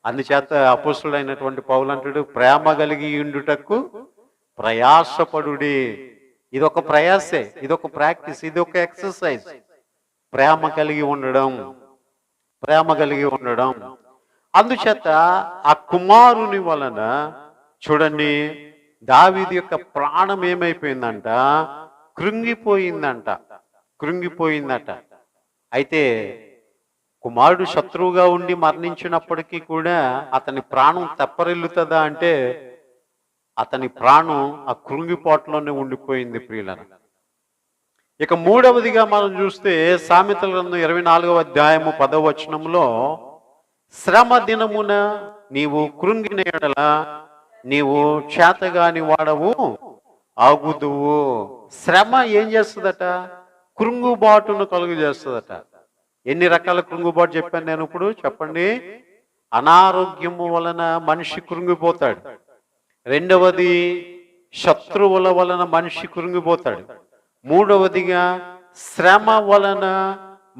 అందుచేత అపోస్తుడైనటువంటి పౌలు అంటాడు, ప్రేమ కలిగి ఉండుటకు ప్రయాసపడుడి. ఇదొక ప్రయాసే, ఇదొక ప్రాక్టీస్, ఇదొక ఎక్సర్సైజ్. ప్రేమ కలిగి ఉండడం, ప్రేమ కలిగి ఉండడం. అందుచేత ఆ కుమారుని వలన చూడండి, దావీదు యొక్క ప్రాణం ఏమైపోయిందంట, కృంగిపోయిందంట, కృంగిపోయిందట. అయితే కుమారుడు శత్రువుగా ఉండి మరణించినప్పటికీ కూడా అతని ప్రాణం తెప్పరిల్లుతుందా అంటే అతని ప్రాణం ఆ కృంగిపోట్లోనే ఉండిపోయింది ప్రియులరా. ఇక మూడవదిగా మనం చూస్తే సామెతల గ్రంథం 24వ అధ్యాయము 10వ వచనంలో, శ్రమ దినమున నీవు కృంగిన యెడల నీవు చేతగాని వాడవు ఆగుదువు. శ్రమ ఏం చేస్తుందట? కృంగుబాటును కలుగు చేస్తుందట. ఎన్ని రకాల కృంగుబాటు చెప్పాను నేను ఇప్పుడు చెప్పండి. అనారోగ్యము వలన మనిషి కృంగిపోతాడు. రెండవది శత్రువుల వలన మనిషి కృంగిపోతాడు. మూడవదిగా శ్రమ వలన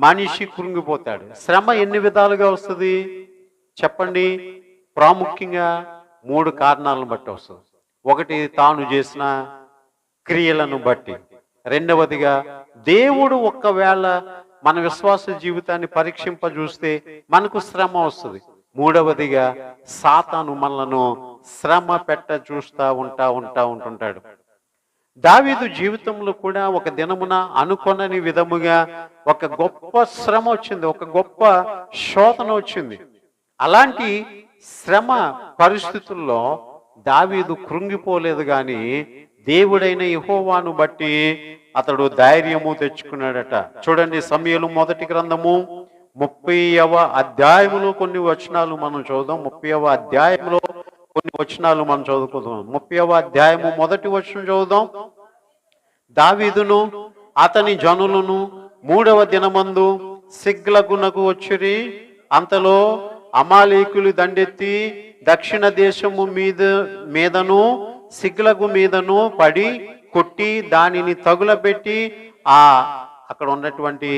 మనిషి కృంగిపోతాడు. శ్రమ ఎన్ని విధాలుగా వస్తుంది చెప్పండి? ప్రాముఖ్యంగా 3 కారణాలను బట్టి వస్తుంది. ఒకటి, తాను చేసిన క్రియలను బట్టి. రెండవదిగా దేవుడు ఒకవేళ మన విశ్వాస జీవితాన్ని పరీక్షింపజూస్తే మనకు శ్రమ వస్తుంది. మూడవదిగా సాతాను మనలను శ్రమ పెట్ట చూస్తూ ఉంటుంటాడు. దావీదు జీవితంలో కూడా ఒక దినమున అనుకొనని విధముగా ఒక గొప్ప శ్రమ వచ్చింది, ఒక గొప్ప శోధన వచ్చింది. అలాంటి శ్రమ పరిస్థితుల్లో దావీదు కృంగిపోలేదు, గాని దేవుడైన యెహోవాను బట్టి అతడు ధైర్యము తెచ్చుకున్నాడట. చూడండి, సమూయేలు మొదటి గ్రంథము 30వ అధ్యాయములో కొన్ని వచనాలు మనం చదువుదాం. 30వ అధ్యాయంలో కొన్ని వచనాలు మనం చదువుకుందాం. 30వ అధ్యాయము మొదటి వచనం చదువుదాం. దావీదును అతని జనులను 3వ దినమందు సిగ్లగునకు వచ్చిరి. అంతలో అమాలేకులు దండెత్తి దక్షిణ దేశము మీదను సిగ్లగు మీదను పడి కొట్టి దానిని తగులబెట్టి అక్కడ ఉన్నటువంటి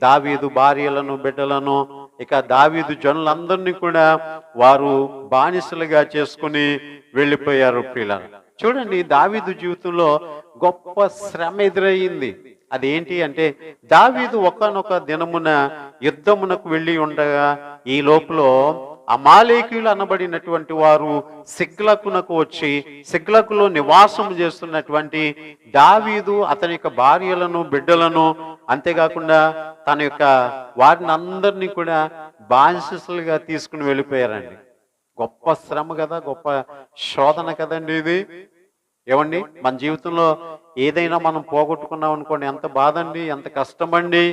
దావీదు భార్యలను బిడ్డలను ఇక దావీదు జనులందరినీ కూడా వారు బానిసలుగా చేసుకుని వెళ్ళిపోయారు. ప్రియులారా, చూడండి, దావీదు జీవితంలో గొప్ప శ్రమ ఎదురయ్యింది. అదేంటి అంటే, దావీదు ఒకానొక దినమున యుద్ధమునకు వెళ్ళి ఉండగా ఈ లోపల అమాలేకీయులు అనబడినటువంటి వారు సిగ్లకునకు వచ్చి సిగ్లకులో నివాసం చేస్తున్నటువంటి దావీదు అతని యొక్క భార్యలను బిడ్డలను అంతేకాకుండా తన యొక్క వారిని అందరినీ కూడా బానిసలుగా తీసుకుని వెళ్ళిపోయారండి. గొప్ప శ్రమ కదా, గొప్ప శోధన కదండి ఇది. ఏమండి, మన జీవితంలో ఏదైనా మనం పోగొట్టుకున్నాం అనుకోండి, ఎంత బాధ అండి, ఎంత కష్టమండి.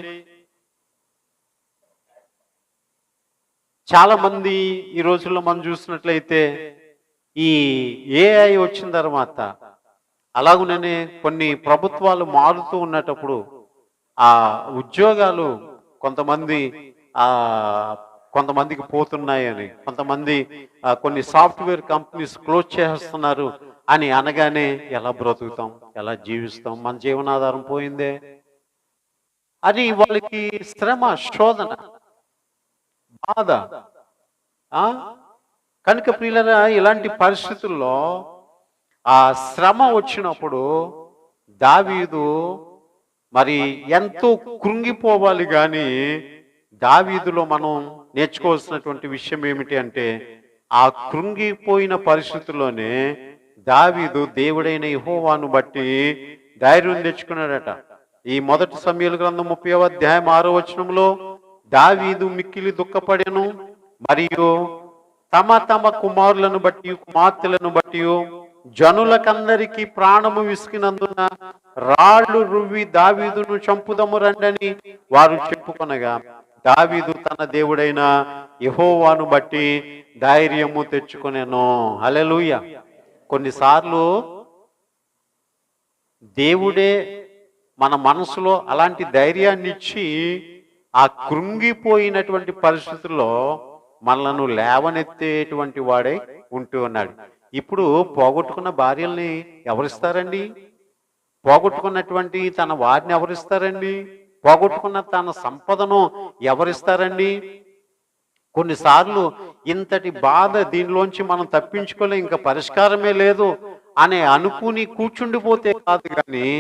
చాలా మంది ఈ రోజుల్లో మనం చూసినట్లయితే ఈ ఏఐ వచ్చిన తర్వాత అలాగుననే కొన్ని ప్రభుత్వాలు మారుతూ ఉన్నటప్పుడు ఆ ఉద్యోగాలు కొంతమందికి పోతున్నాయని, కొంతమంది కొన్ని సాఫ్ట్వేర్ కంపెనీస్ క్లోజ్ చేస్తున్నారు అని అనగానే ఎలా బ్రతుకుతాం, ఎలా జీవిస్తాం, మన జీవనాధారం పోయిందే అని వాళ్ళకి శ్రమ, శోధన, బాధ. కనుక ప్రియులారా, ఇలాంటి పరిస్థితుల్లో ఆ శ్రమ వచ్చినప్పుడు దావీదు మరి ఎంతో కృంగిపోవాలి. కానీ దావీదులో మనం నేర్చుకోవాల్సినటువంటి విషయం ఏమిటి అంటే, ఆ కృంగిపోయిన పరిస్థితుల్లోనే దావీదు దేవుడైన యెహోవాను బట్టి ధైర్యం తెచ్చుకున్నాడట. ఈ మొదటి సమూయేలు గ్రంథం 30వ అధ్యాయం 6వ వచనంలో దావీదు మిక్కిలి దుఃఖపడెను, మరియు తమ తమ కుమారులను బట్టి కుమార్తెలను బట్టి జనులకందరికీ ప్రాణము విసికినందున రాళ్ళు రువ్వి దావీదును చంపుదము రండని వారు చెప్పుకొనగా దావీదు తన దేవుడైన యెహోవాను బట్టి ధైర్యము తెచ్చుకొనెను. హల్లెలూయా. కొన్నిసార్లు దేవుడే మన మనసులో అలాంటి ధైర్యాన్ని ఇచ్చి ఆ కృంగిపోయినటువంటి పరిస్థితుల్లో మనలను లేవనెత్తేటువంటి వాడే ఉంటూ ఉన్నాడు. ఇప్పుడు పోగొట్టుకున్న భార్యల్ని ఎవరిస్తారండి? పోగొట్టుకున్నటువంటి తన వారిని ఎవరిస్తారండి? పోగొట్టుకున్న తన సంపదను ఎవరిస్తారండి? కొన్నిసార్లు ఇంతటి బాధ, దీనిలోంచి మనం తప్పించుకోలే, ఇంకా పరిష్కారమే లేదు అని అనుకుని కూర్చుండిపోతే కాదు, కానీ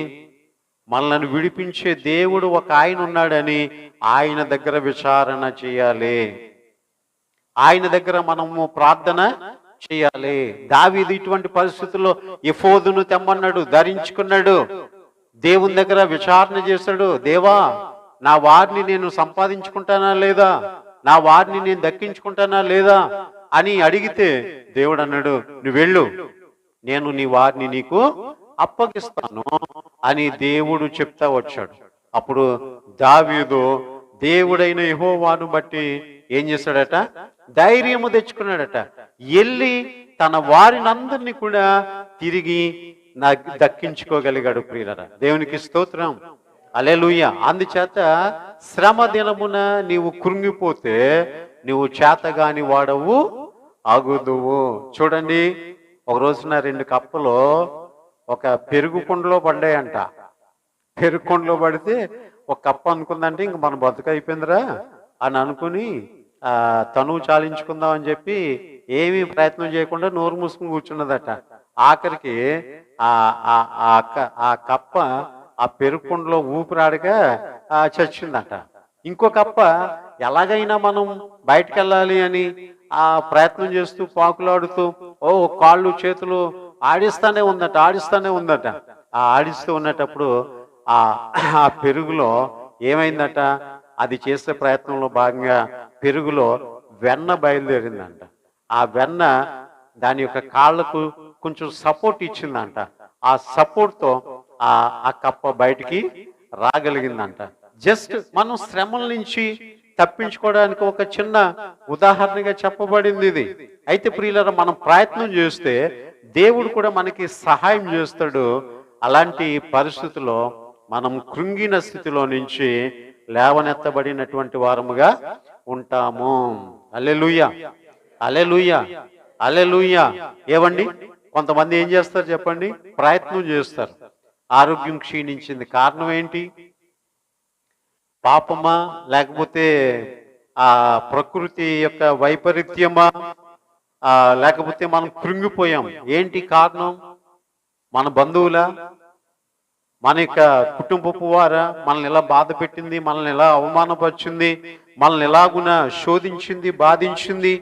మనల్ని విడిపించే దేవుడు ఒక ఆయన ఉన్నాడని ఆయన దగ్గర విచారణ చేయాలి, ఆయన దగ్గర మనము ప్రార్థన చేయాలి. దావీదు ఇటువంటి పరిస్థితుల్లో ఎఫోదును తెమ్మన్నాడు, ధరించుకున్నాడు, దేవుని దగ్గర విచారణ చేశాడు. దేవా, నా వారిని నేను సంపాదించుకుంటానా లేదా, నా వారిని నేను దక్కించుకుంటానా లేదా అని అడిగితే దేవుడు అన్నాడు, నువ్వు వెళ్ళు, నేను నీ వారిని నీకు అప్పగిస్తాను అని దేవుడు చెప్తా వచ్చాడు. అప్పుడు దావీదు దేవుడైన యెహోవాను బట్టి ఏం చేశాడట? ధైర్యము తెచ్చుకున్నాడట. వెళ్ళి తన వారిని అందరినీ కూడా తిరిగి దక్కించుకోగలిగాడు. ప్రియులారా, దేవునికి స్తోత్రం, హల్లెలూయా. అందుచేత శ్రమ దినమున నీవు కృంగిపోతే నువ్వు చేతగాని వాడవు ఆగుదువు. చూడండి, ఒక రోజున 2 కప్పలు ఒక పెరుగు కుండలో పడ్డాయంట. పెరుగు కుండలో పడితే ఒక కప్ప అనుకుందంటే ఇంక మన బతుకు అయిపోయిందిరా అని అనుకుని తనువు చాలించుకుందాం అని చెప్పి ఏమీ ప్రయత్నం చేయకుండా నోరు మూసుకుని కూర్చున్నదట. ఆఖరికి ఆ కప్ప ఆ పెరుగుకుండలో ఊపిరాడగా చచ్చిందట. ఇంకో కప్ప ఎలాగైనా మనం బయటకు వెళ్ళాలి అని ఆ ప్రయత్నం చేస్తూ పాకులాడుతూ కాళ్ళు చేతులు ఆడిస్తానే ఉందట. ఆ ఆడిస్తూ ఉన్నటప్పుడు ఆ పెరుగులో ఏమైందట, అది చేసే ప్రయత్నంలో భాగంగా పెరుగులో వెన్న బయలుదేరిందంట. ఆ వెన్న దాని యొక్క కాళ్ళకు కొంచెం సపోర్ట్ ఇచ్చిందంట. ఆ సపోర్ట్తో ఆ కప్ప బయటికి రాగలిగిందంట. జస్ట్ మనం శ్రమల నుంచి తప్పించుకోవడానికి ఒక చిన్న ఉదాహరణగా చెప్పబడింది ఇది. అయితే ప్రియులారా, మనం ప్రయత్నం చేస్తే దేవుడు కూడా మనకి సహాయం చేస్తాడు. అలాంటి పరిస్థితుల్లో మనం కృంగిన స్థితిలో నుంచి లేవనెత్తబడినటువంటి వారముగా ఉంటాము. హల్లెలూయా, హల్లెలూయా, హల్లెలూయా. ఏవండి, కొంతమంది ఏం చేస్తారు చెప్పండి? ప్రయత్నం చేస్తారు. ఆరోగ్యం క్షీణించింది, కారణం ఏంటి? పాపమా, లేకపోతే ఆ ప్రకృతి యొక్క వైపరీత్యమా, లేకపోతే మనం కృంగిపోయాం? ఏంటి కారణం? మన బంధువులా, మన యొక్క కుటుంబపు వారా మనల్ని ఎలా బాధ పెట్టింది, మనల్ని ఎలా అవమానపరిచింది, మనల్ని ఎలాగున శోధించింది, బాధించింది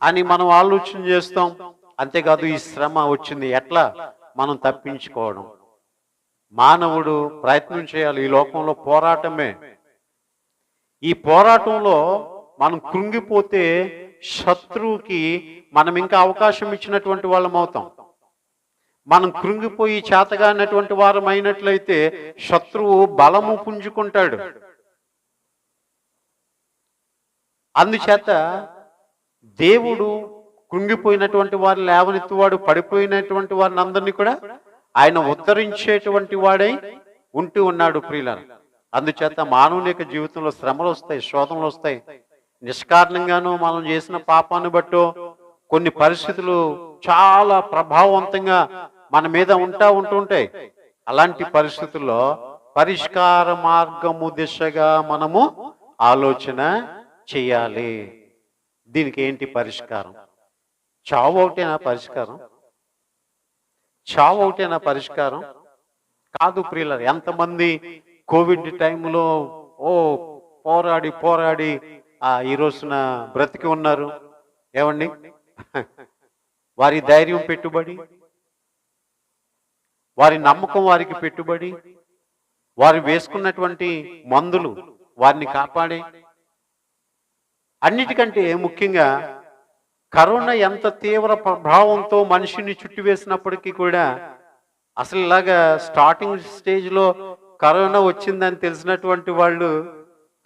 అని మనం ఆలోచన చేస్తాం. అంతేకాదు, ఈ శ్రమ వచ్చింది, ఎట్లా మనం తప్పించుకోవడం? మానవుడు ప్రయత్నం చేయాలి. ఈ లోకంలో పోరాటమే. ఈ పోరాటంలో మనం కృంగిపోతే శత్రువుకి మనం ఇంకా అవకాశం ఇచ్చినటువంటి వాళ్ళం అవుతాం. మనం కృంగిపోయి చేతగానటువంటి వారం అయినట్లయితే శత్రువు బలము పుంజుకుంటాడు. అందుచేత దేవుడు కృంగిపోయినటువంటి వారిని లేవనెత్తువాడు, పడిపోయినటువంటి వారిని అందరినీ కూడా ఆయన ఉద్ధరించేటువంటి వాడై ఉంటూ ఉన్నాడు ప్రియులారా. అందుచేత మానవుని యొక్క జీవితంలో శ్రమలు వస్తాయి, శోధనలు వస్తాయి. నిష్కారణంగానూ మనం చేసిన పాపాన్ని బట్టో కొన్ని పరిస్థితులు చాలా ప్రభావవంతంగా మన మీద ఉంటుంటాయి. అలాంటి పరిస్థితుల్లో పరిష్కార మార్గము దిశగా మనము ఆలోచన చేయాలి. దీనికి ఏంటి పరిష్కారం? చావు ఒకటేనా పరిష్కారం? చావు ఒకటేనా పరిష్కారం? కాదు ప్రియులారా. ఎంతమంది కోవిడ్ టైంలో పోరాడి పోరాడి ఈ రోజున బ్రతికి ఉన్నారు. ఏమండి, వారి ధైర్యం పెట్టుబడి, వారి నమ్మకం వారికి పెట్టుబడి, వారు వేసుకున్నటువంటి మందులు వారిని కాపాడే, అన్నిటికంటే ముఖ్యంగా కరోనా ఎంత తీవ్ర ప్రభావంతో మనిషిని చుట్టివేసినప్పటికీ కూడా అసలు ఇలాగా స్టార్టింగ్ స్టేజ్లో కరోనా వచ్చిందని తెలిసినటువంటి వాళ్ళు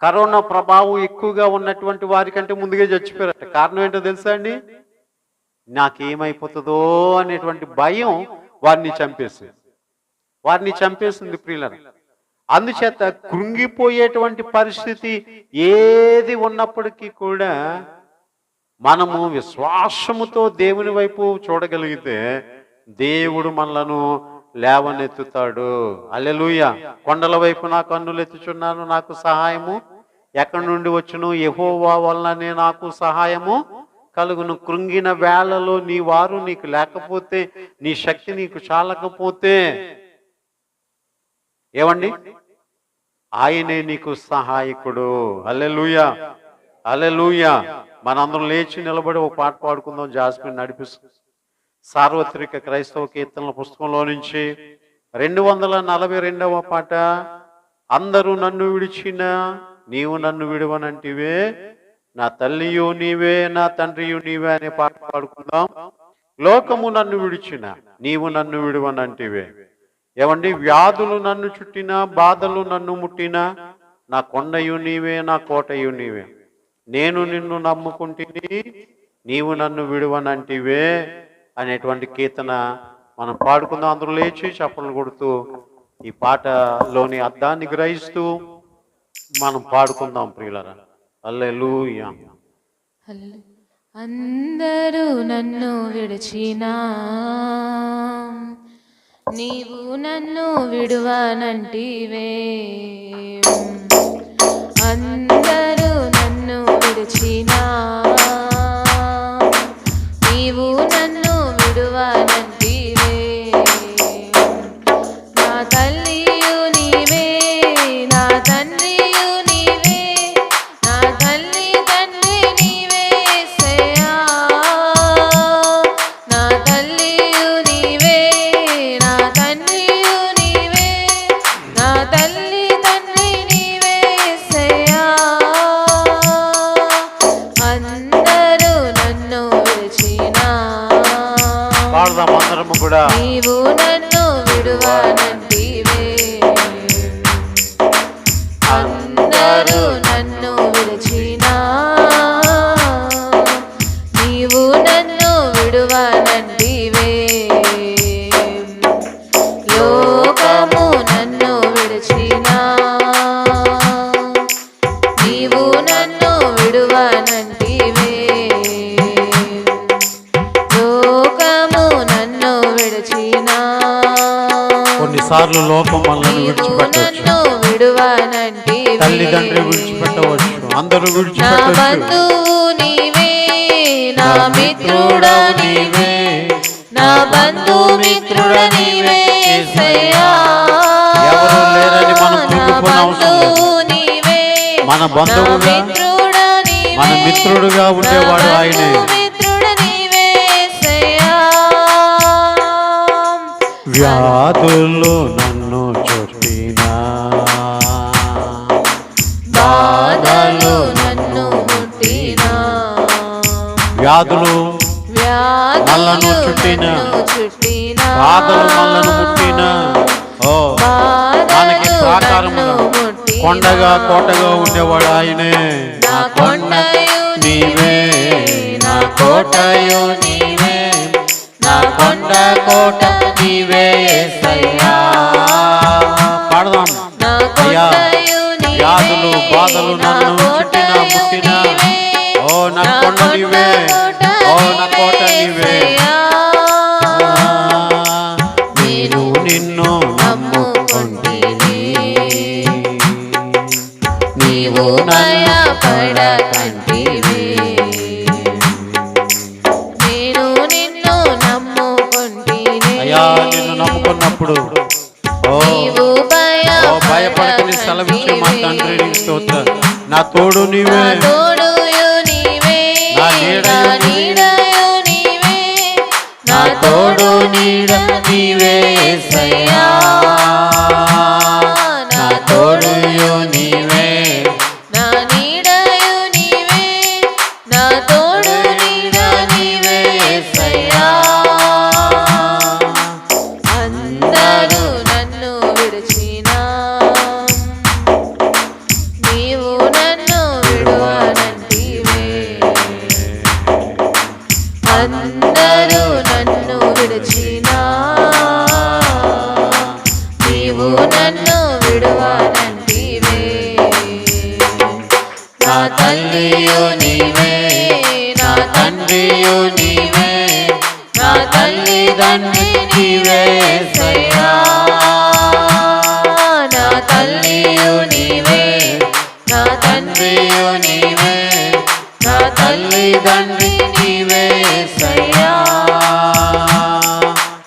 కరోనా ప్రభావం ఎక్కువగా ఉన్నటువంటి వారికంటే ముందుగా చచ్చిపోయారట. కారణం ఏంటో తెలుసా అండి? నాకేమైపోతుందో అనేటువంటి భయం వారిని చంపేసింది ప్రియులారా. అందుచేత కృంగిపోయేటువంటి పరిస్థితి ఏది ఉన్నప్పటికీ కూడా మనము విశ్వాసముతో దేవుని వైపు చూడగలిగితే దేవుడు మనలను లేవనెత్తుతాడు. హల్లెలూయా. కొండల వైపు నా కన్నులు ఎత్తుచున్నాను, నాకు సహాయము ఎక్కడి నుండి వచ్చును? యెహోవా వలననే నాకు సహాయము కలుగును. కృంగిన వేళలో నీ వారు నీకు లేకపోతే, నీ శక్తి నీకు చాలకపోతే ఏమండి, ఆయనే నీకు సహాయకుడు. హల్లెలూయా, హల్లెలూయా. మనందరం లేచి నిలబడి ఒక పాట పాడుకుందాం. జాస్మిన్ నడిపిస్తుంది. సార్వత్రిక క్రైస్తవ కీర్తనల పుస్తకంలో నుంచి 242వ పాట. అందరూ నన్ను విడిచిన నీవు నన్ను విడువనంటివే, నా తల్లియు నీవే, నా తండ్రియు నీవే అనే పాట పాడుకుందాం. లోకము నన్ను విడిచిన నీవు నన్ను విడువనంటివే. ఏమండి, వ్యాధులు నన్ను చుట్టిన, బాధలు నన్ను ముట్టిన, నా కొండయు నీవే, నా కోటయు నీవే, నేను నిన్ను నమ్ముకుంటుని, నీవు నన్ను విడువనంటివే అనేటువంటి కీర్తన మనం పాడుకుందాం. అందరూ లేచి చప్పట్లు కొడుతూ ఈ పాటలోని అర్థాన్ని గ్రహిస్తూ మనం పాడుకుందాం ప్రియులారా. హల్లెలూయా. అందరూ నన్ను విడిచినా నీవు నన్ను విడువనంటివే, అందరూ నన్ను విడిచినా నీవు నన్ను విడువనంటివే, నా తల్లియు నీవే, నా తండ్రియు నీవే, నా తల్లి తండ్రి నీవే యేసయ్యా, నా తల్లియు నీవే, నా తండ్రియు నీవే, నా తల్లి తండ్రి నీవే యేసయ్యా, అందరూ నన్ను విడిచినా పాడదాం అందరము కూడా. నీవు నన్ను విడువనంటివే, అందరూ నన్ను విడిచినా విడువానంటివే లోకము నన్ను విడిచిన కొన్నిసార్లు లోకం మనల్ని విడిచిపెట్టవచ్చు, నన్ను విడువానంటివే తల్లిదండ్రులు విడిచిపెట్టవచ్చు, అందరూ నా విడిచిపెట్టవచ్చు. బంధువు నీవే నా మిత్రుడా నీవే నా బంధుమిత్రుడ నీవే యేసయ్యా ఎవరు లేరని మనం నా కృంగిపోయిన అవసరం లేదు. బంధువు నీవే మన బంధువుగా, మిత్రుడ నీవే మన మిత్రుడుగా ఉండేవాడు ఆయనే. మిత్రుడ నీవే యేసయ్యా వ్యాధులు నన్ను చుట్టినా, బాధలు నన్ను ముట్టినా వ్యాధులు మనలను చుట్టినా, చుట్టినా బాధలు మనలను ముట్టినా, ఓ మనకి ప్రాకారముగా కొండగా కోటగా ఉండేవాడు ఆయనే. నా కొండయు నీవే, నా కోటయు నీవే, నా కొండ కోట నీవే యేసయ్యా. పాడదాం. నా అయ్యా, కొండయు నీవే, వ్యాధులు బాధలు నన్ను చుట్టినా ముట్టినా, ఓ నా కొండ నీవే, ఓ నా కోట నీవే. నేను నిన్ను నమ్ముకొంటిని, నీవు భయపడకంటివే నేను నిన్ను నమ్ముకొంటిని అయ్యా నిన్ను నమ్ముకున్నప్పుడు ఓ నీవు భయపడకని సెలవిచ్చే మా తండ్రి నీకు స్తోత్రం. నా తోడు నీవే, నా తోడుయు నీవే నా నా నీడయు నీవే నా తోడు నీడ నీవే యేసయ్యా. నా తోడుయు నీవే, నా నీడయు నీవే నా తోడు నీడ నీవే యేసయ్యా అందరూ నన్ను విడిచినా నీవు నన్ను విడువనంటివే అందరూ నన్ను విడిచినా నీవు నన్ను విడువనంటివే నా తల్లియు నీవే నా తండ్రియు నీవే నా తల్లిదండ్రి నీవే యేసయ్యా నా తల్లియు నీవే నా తండ్రియు నీవే నా తల్లిదండ్రి నీవే యేసయ్యా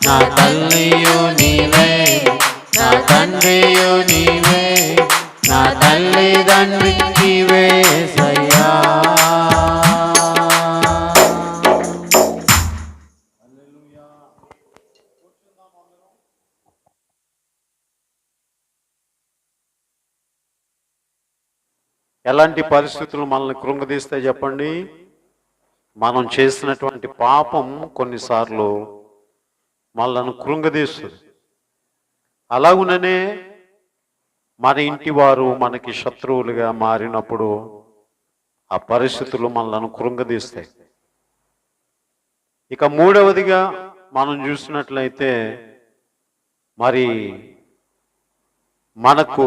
నా తల్లియు నీవే, నా తండ్రియు నీవే, నా తల్లిదండ్రి నీవే యేసయ్యా. ఎలాంటి పరిస్థితులు మనల్ని కృంగదీస్తాయి చెప్పండి? మనం చేసినటువంటి పాపం కొన్నిసార్లు మనల్ని కృంగదీస్తుంది. అలాగుననే మన ఇంటి వారు మనకి శత్రువులుగా మారినప్పుడు ఆ పరిస్థితులు మనల్ని కృంగదీస్తాయి. ఇక మూడవదిగా మనం చూసినట్లయితే మరి మనకు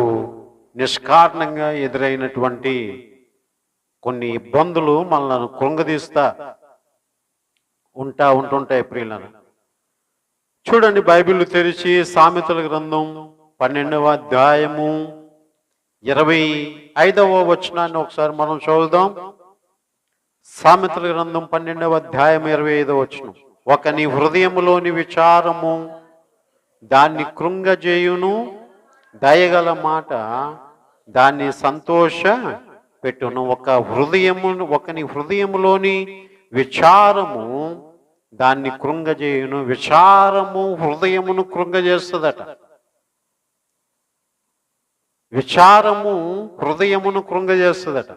నిష్కారణంగా ఎదురైనటువంటి కొన్ని ఇబ్బందులు మనల్ని కృంగదీస్తా ఉంటుంటాయి ప్రియులను. చూడండి, బైబిల్ తెరిచి సామెతల గ్రంథం 12వ అధ్యాయము 25వ వచనాన్ని ఒకసారి మనం చదువుదాం. సామెతల గ్రంథం 12వ అధ్యాయం 25వ వచనం. ఒకని హృదయములోని విచారము దాన్ని కృంగజేయును, దయగల మాట దాన్ని సంతోష పెట్టును. ఒకని హృదయములోని విచారము దాన్ని కృంగజేయును. విచారము హృదయమును కృంగజేస్తుందట. విచారము హృదయమును కృంగజేస్తుందట.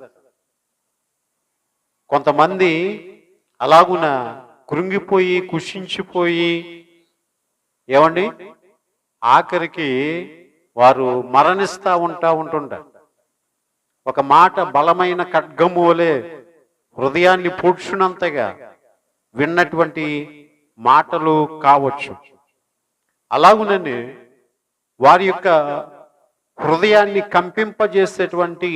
కొంతమంది అలాగున కృంగిపోయి కుషించిపోయి ఏమండి ఆఖరికి వారు మరణిస్తూ ఉంటుంటారు. ఒక మాట బలమైన ఖడ్గము వలె హృదయాన్ని పూడ్చునంతగా విన్నటువంటి మాటలు కావచ్చు. అలాగునని వారి యొక్క హృదయాన్ని కంపింపజేసేటువంటి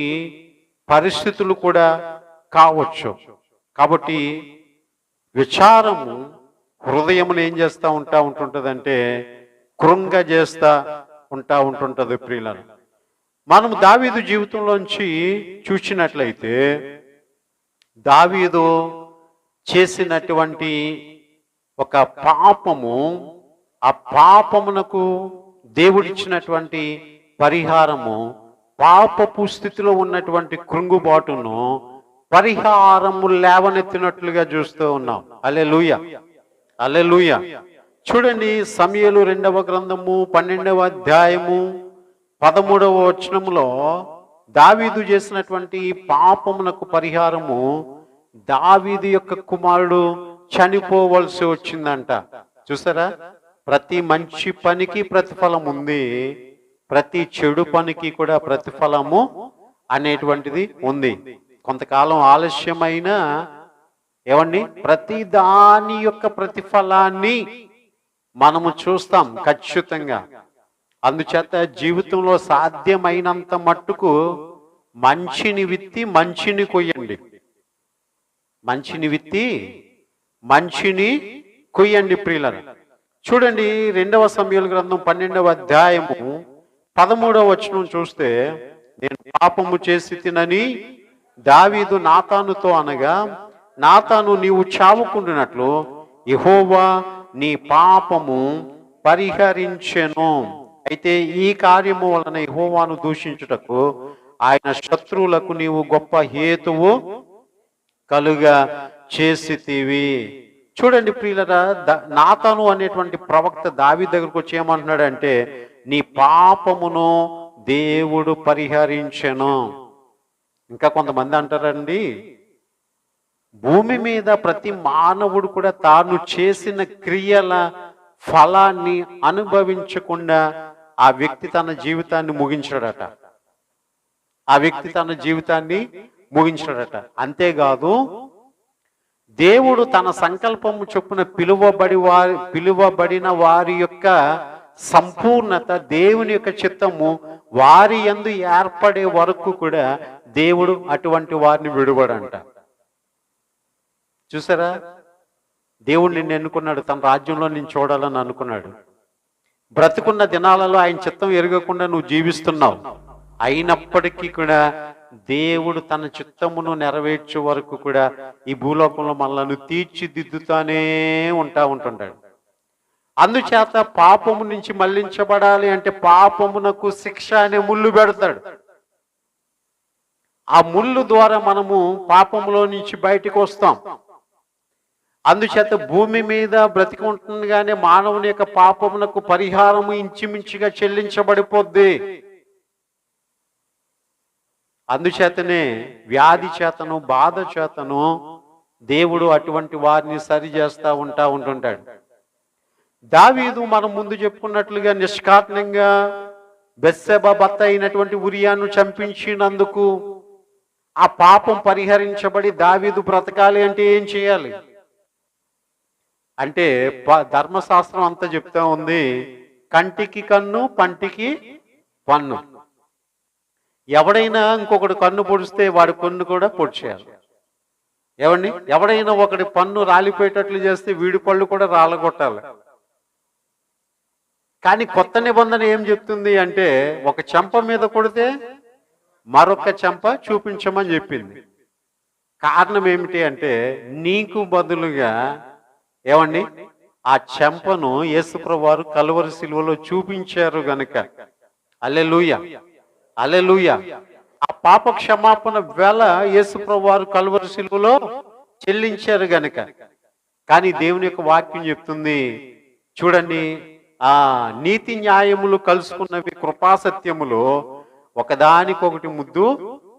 పరిస్థితులు కూడా కావచ్చు. కాబట్టి విచారము హృదయమును ఏం చేస్తూ ఉంటుంటుందంటే కృంగజేస్తా ఉంటుంటుంది ప్రియులను. మనం దావీదు జీవితంలోంచి చూసినట్లయితే దావీదు చేసినటువంటి ఒక పాపము, ఆ పాపమునకు దేవుడిచ్చినటువంటి పరిహారము, పాపపు స్థితిలో ఉన్నటువంటి కృంగుబాటును పరిహారము లేవనెత్తినట్లుగా చూస్తూ ఉన్నాం. హల్లెలూయా, హల్లెలూయా. చూడండి, సమూయేలు 2వ గ్రంథము 12వ అధ్యాయము 13వ వచనములో దావీదు చేసినటువంటి పాపమునకు పరిహారము, దావీదు యొక్క కుమారుడు చనిపోవలసి వచ్చిందంట. చూసారా, ప్రతి మంచి పనికి ప్రతిఫలం ఉంది, ప్రతి చెడు పనికి కూడా ప్రతిఫలము అనేటువంటిది ఉంది. కొంతకాలం ఆలస్యమైన ప్రతి దాని యొక్క ప్రతిఫలాన్ని మనము చూస్తాం ఖచ్చితంగా. అందుచేత జీవితంలో సాధ్యమైనంత మట్టుకు మంచిని విత్తి మంచిని కొయ్యండి, మంచిని విత్తి మంచిని కొయ్యండి ప్రియులను. చూడండి, 2వ సమూయేలు గ్రంథం 12వ అధ్యాయము 13వ వచనం చూస్తే, నేను పాపము చేసి తినని దావీదు నాతానుతో అనగా, నాతాను నీవు చావుకుంటున్నట్లు యెహోవా నీ పాపము పరిహరించెను. అయితే ఈ కార్యము వలన యెహోవాను దూషించుటకు ఆయన శత్రువులకు నీవు గొప్ప హేతువు కలుగా చేసితివి. చూడండి ప్రియులరా, నాతాను అనేటువంటి ప్రవక్త దావీదు దగ్గరకు వచ్చి ఏమంటున్నాడంటే, నీ పాపమును దేవుడు పరిహరించెను. ఇంకా కొంతమంది అంటారండి, భూమి మీద ప్రతి మానవుడు కూడా తాను చేసిన క్రియల ఫలాన్ని అనుభవించకుండా ఆ వ్యక్తి తన జీవితాన్ని ముగించాడట. ఆ వ్యక్తి తన జీవితాన్ని ముగించాడట. అంతేకాదు, దేవుడు తన సంకల్పము చొప్పున పిలువబడిన వారి యొక్క సంపూర్ణత, దేవుని యొక్క చిత్తము వారి యందు ఏర్పడే వరకు కూడా దేవుడు అటువంటి వారిని విడువడంట. చూసారా, దేవుడు నిన్ను ఎన్నుకున్నాడు, తన రాజ్యంలో నేను చూడాలని అనుకున్నాడు. బ్రతుకున్న దినాలలో ఆయన చిత్తం ఎరగకుండా నువ్వు జీవిస్తున్నావు. అయినప్పటికీ కూడా దేవుడు తన చిత్తమును నెరవేర్చే వరకు కూడా ఈ భూలోకంలో మనల్ని తీర్చిదిద్దుతానే ఉంటుంటాడు. అందుచేత పాపము నుంచి మళ్లించబడాలి అంటే పాపమునకు శిక్ష అనే ముళ్ళు పెడతాడు. ఆ ముళ్ళు ద్వారా మనము పాపములో నుంచి బయటకు వస్తాం. అందుచేత భూమి మీద బ్రతికి ఉంటుండగానే మానవుని యొక్క పాపమునకు పరిహారము ఇంచుమించుగా చెల్లించబడిపోద్ది. అందుచేతనే వ్యాధి చేతను బాధ చేతను దేవుడు అటువంటి వారిని సరి చేస్తా ఉంటుంటాడు. దావీదు మనం ముందు చెప్పుకున్నట్లుగా నిష్కారణంగా బెత్షెబా భర్త అయినటువంటి ఉరియాను చంపించినందుకు ఆ పాపం పరిహరించబడి దావీదు బ్రతకాలి అంటే ఏం చేయాలి అంటే, ధర్మశాస్త్రం అంతా చెప్తా ఉంది, కంటికి కన్ను పంటికి పన్ను. ఎవడైనా ఇంకొకటి కన్ను పొడిస్తే వాడి కన్ను కూడా పొడిచేయాలి. ఎవడైనా ఒకటి పన్ను రాలిపోయేటట్లు చేస్తే వీడి పళ్ళు కూడా రాలగొట్టాలి. కానీ కొత్త నిబంధన ఏం చెప్తుంది అంటే, ఒక చెంప మీద కొడితే మరొక చెంప చూపించమని చెప్పింది. కారణం ఏమిటి అంటే, నీకు బదులుగా ఆ చెంపను యేసుప్రభువు వారు కల్వరి శిలువలో చూపించారు గనుక. హల్లెలూయా, హల్లెలూయా. ఆ పాప క్షమాపణ వేళ యేసుప్రభువు వారు కల్వరి శిలువలో చెల్లించారు గనుక. కానీ దేవుని యొక్క వాక్యం చెప్తుంది, చూడండి, ఆ నీతి న్యాయములు కలుసుకున్నవి కృపాసత్యములో ఒకదానికొకటి ముద్దు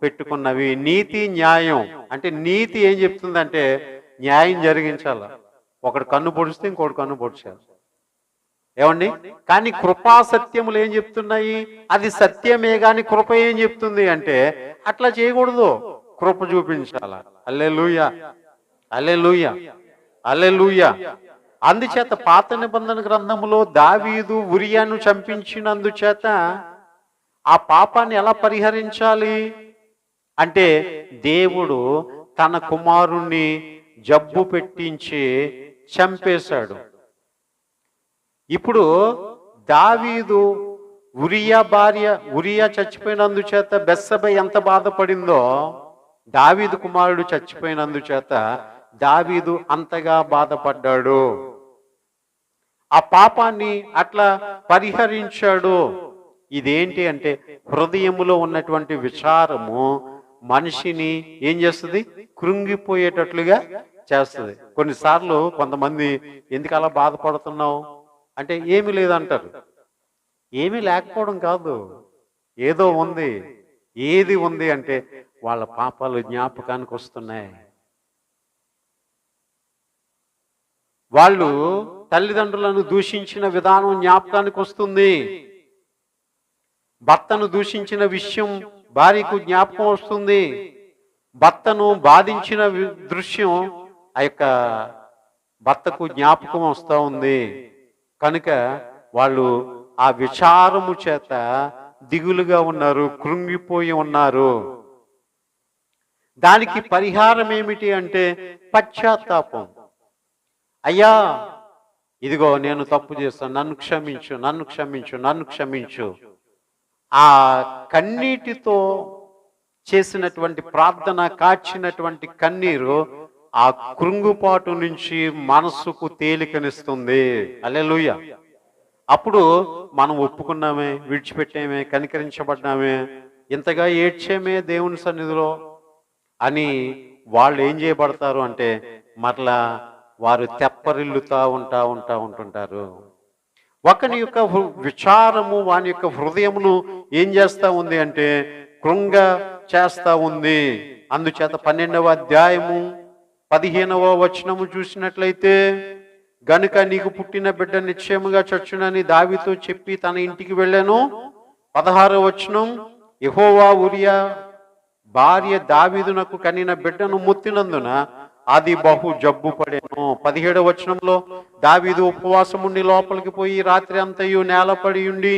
పెట్టుకున్నవి. నీతి న్యాయం అంటే, నీతి ఏం చెప్తుందంటే న్యాయం జరిగించాల. ఒకడు కన్ను పొడిస్తే ఇంకోటి కన్ను పొడిచారు. కానీ కృపా సత్యములు ఏం చెప్తున్నాయి? అది సత్యమే గాని కృప ఏం చెప్తుంది అంటే, అట్లా చేయకూడదు, కృప చూపించాల. హల్లెలూయా, హల్లెలూయా, హల్లెలూయా. అందుచేత పాత నిబంధన గ్రంథములో దావీదు ఉరియాను చంపించినందుచేత ఆ పాపాన్ని ఎలా పరిహరించాలి అంటే, దేవుడు తన కుమారుణ్ణి జబ్బు పెట్టించి చంపేశాడు. ఇప్పుడు దావీదు ఉరియా చచ్చిపోయినందుచేత బెత్షెబ ఎంత బాధపడిందో, దావీదు కుమారుడు చచ్చిపోయినందుచేత దావీదు అంతగా బాధపడ్డాడు. ఆ పాపాన్ని అట్లా పరిహరించాడు. ఇదేంటి అంటే హృదయములో ఉన్నటువంటి విచారము మనిషిని ఏం చేస్తుంది? కృంగిపోయేటట్లుగా చేస్తుంది. కొన్నిసార్లు కొంతమంది ఎందుకు అలా బాధపడుతున్నావు అంటే ఏమీ లేదంటారు. ఏమీ లేకపోవడం కాదు, ఏదో ఉంది. ఏది ఉంది అంటే వాళ్ళ పాపాలు జ్ఞాపకానికి వస్తున్నాయి. వాళ్ళు తల్లిదండ్రులను దూషించిన విధానం జ్ఞాపకానికి వస్తుంది. భర్తను దూషించిన విషయం భార్యకు జ్ఞాపకం వస్తుంది. భర్తను బాధించిన దృశ్యం ఆ యొక్క భర్తకు జ్ఞాపకం వస్తూ ఉంది. కనుక వాళ్ళు ఆ విచారము చేత దిగులుగా ఉన్నారు, కృంగిపోయి ఉన్నారు. దానికి పరిహారం ఏమిటి అంటే పశ్చాత్తాపం. అయ్యా ఇదిగో నేను తప్పు చేస్తాను, నన్ను క్షమించు, నన్ను క్షమించు, నన్ను క్షమించు. ఆ కన్నీటితో చేసినటువంటి ప్రార్థన, కాచినటువంటి కన్నీరు ఆ కృంగుపాటు నుంచి మనసుకు తేలికనిస్తుంది. హల్లెలూయా. అప్పుడు మనం ఒప్పుకున్నామే, విడిచిపెట్టామే, కనికరించబడ్డామే, ఇంతగా ఏడ్చామే దేవుని సన్నిధిలో అని వాళ్ళు ఏం చేయబడతారు అంటే మరలా వారు తెప్పరిల్లుతా ఉంటుంటారు. ఒకని యొక్క విచారము వాని యొక్క హృదయమును ఏం చేస్తా ఉంది అంటే కృంగ చేస్తా ఉంది. అందుచేత 12వ అధ్యాయము 15వ వచనము చూసినట్లయితే, గనుక నీకు పుట్టిన బిడ్డ నిశ్చయముగా చచ్చునని దావీదుతో చెప్పి తన ఇంటికి వెళ్ళాను. 16వ వచనం, యెహోవా ఉరియా భార్య దావీదునకు కనిన బిడ్డను ముత్తినందున అది బహు జబ్బు పడేను. 17వ వచనంలో, దావీదు ఉపవాసముండి లోపలికి పోయి రాత్రి అంతయు నేలపడి ఉండి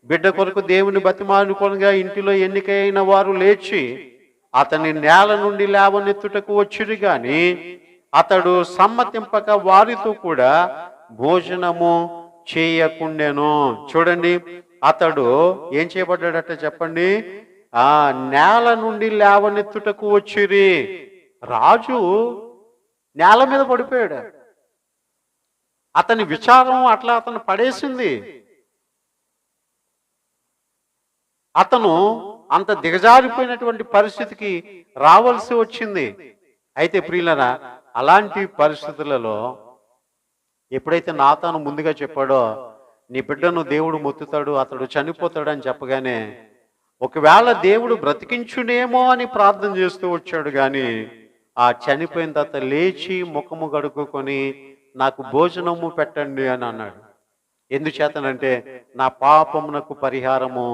బిడ్డ కొరకు దేవుని బతిమాలుకొనగా ఇంటిలో ఎన్నికైన వారు లేచి అతని నేల నుండి లేవనెత్తుటకు వచ్చిరు గాని అతడు సమ్మతింపక వారితో కూడా భోజనము చేయకుండెను. చూడండి, అతడు ఏం చేయబడ్డాడట చెప్పండి? ఆ నేల నుండి లేవనెత్తుటకు వచ్చిరి. రాజు నేల మీద పడిపోయాడు. అతని విచారం అట్లా అతను పడేసింది. అతను అంత దిగజారిపోయినటువంటి పరిస్థితికి రావాల్సి వచ్చింది. అయితే ప్రియులరా, అలాంటి పరిస్థితులలో ఎప్పుడైతే నాతాను ముందుగా చెప్పాడో నీ బిడ్డను దేవుడు మొత్తుతాడు, అతడు చనిపోతాడు అని చెప్పగానే ఒకవేళ దేవుడు బ్రతికించునేమో అని ప్రార్థన చేస్తూ వచ్చాడు. కానీ ఆ చనిపోయిన తర్వాత లేచి ముఖము కడుక్కొని నాకు భోజనము పెట్టండి అని అన్నాడు. ఎందుచేతనంటే నా పాపమునకు పరిహారము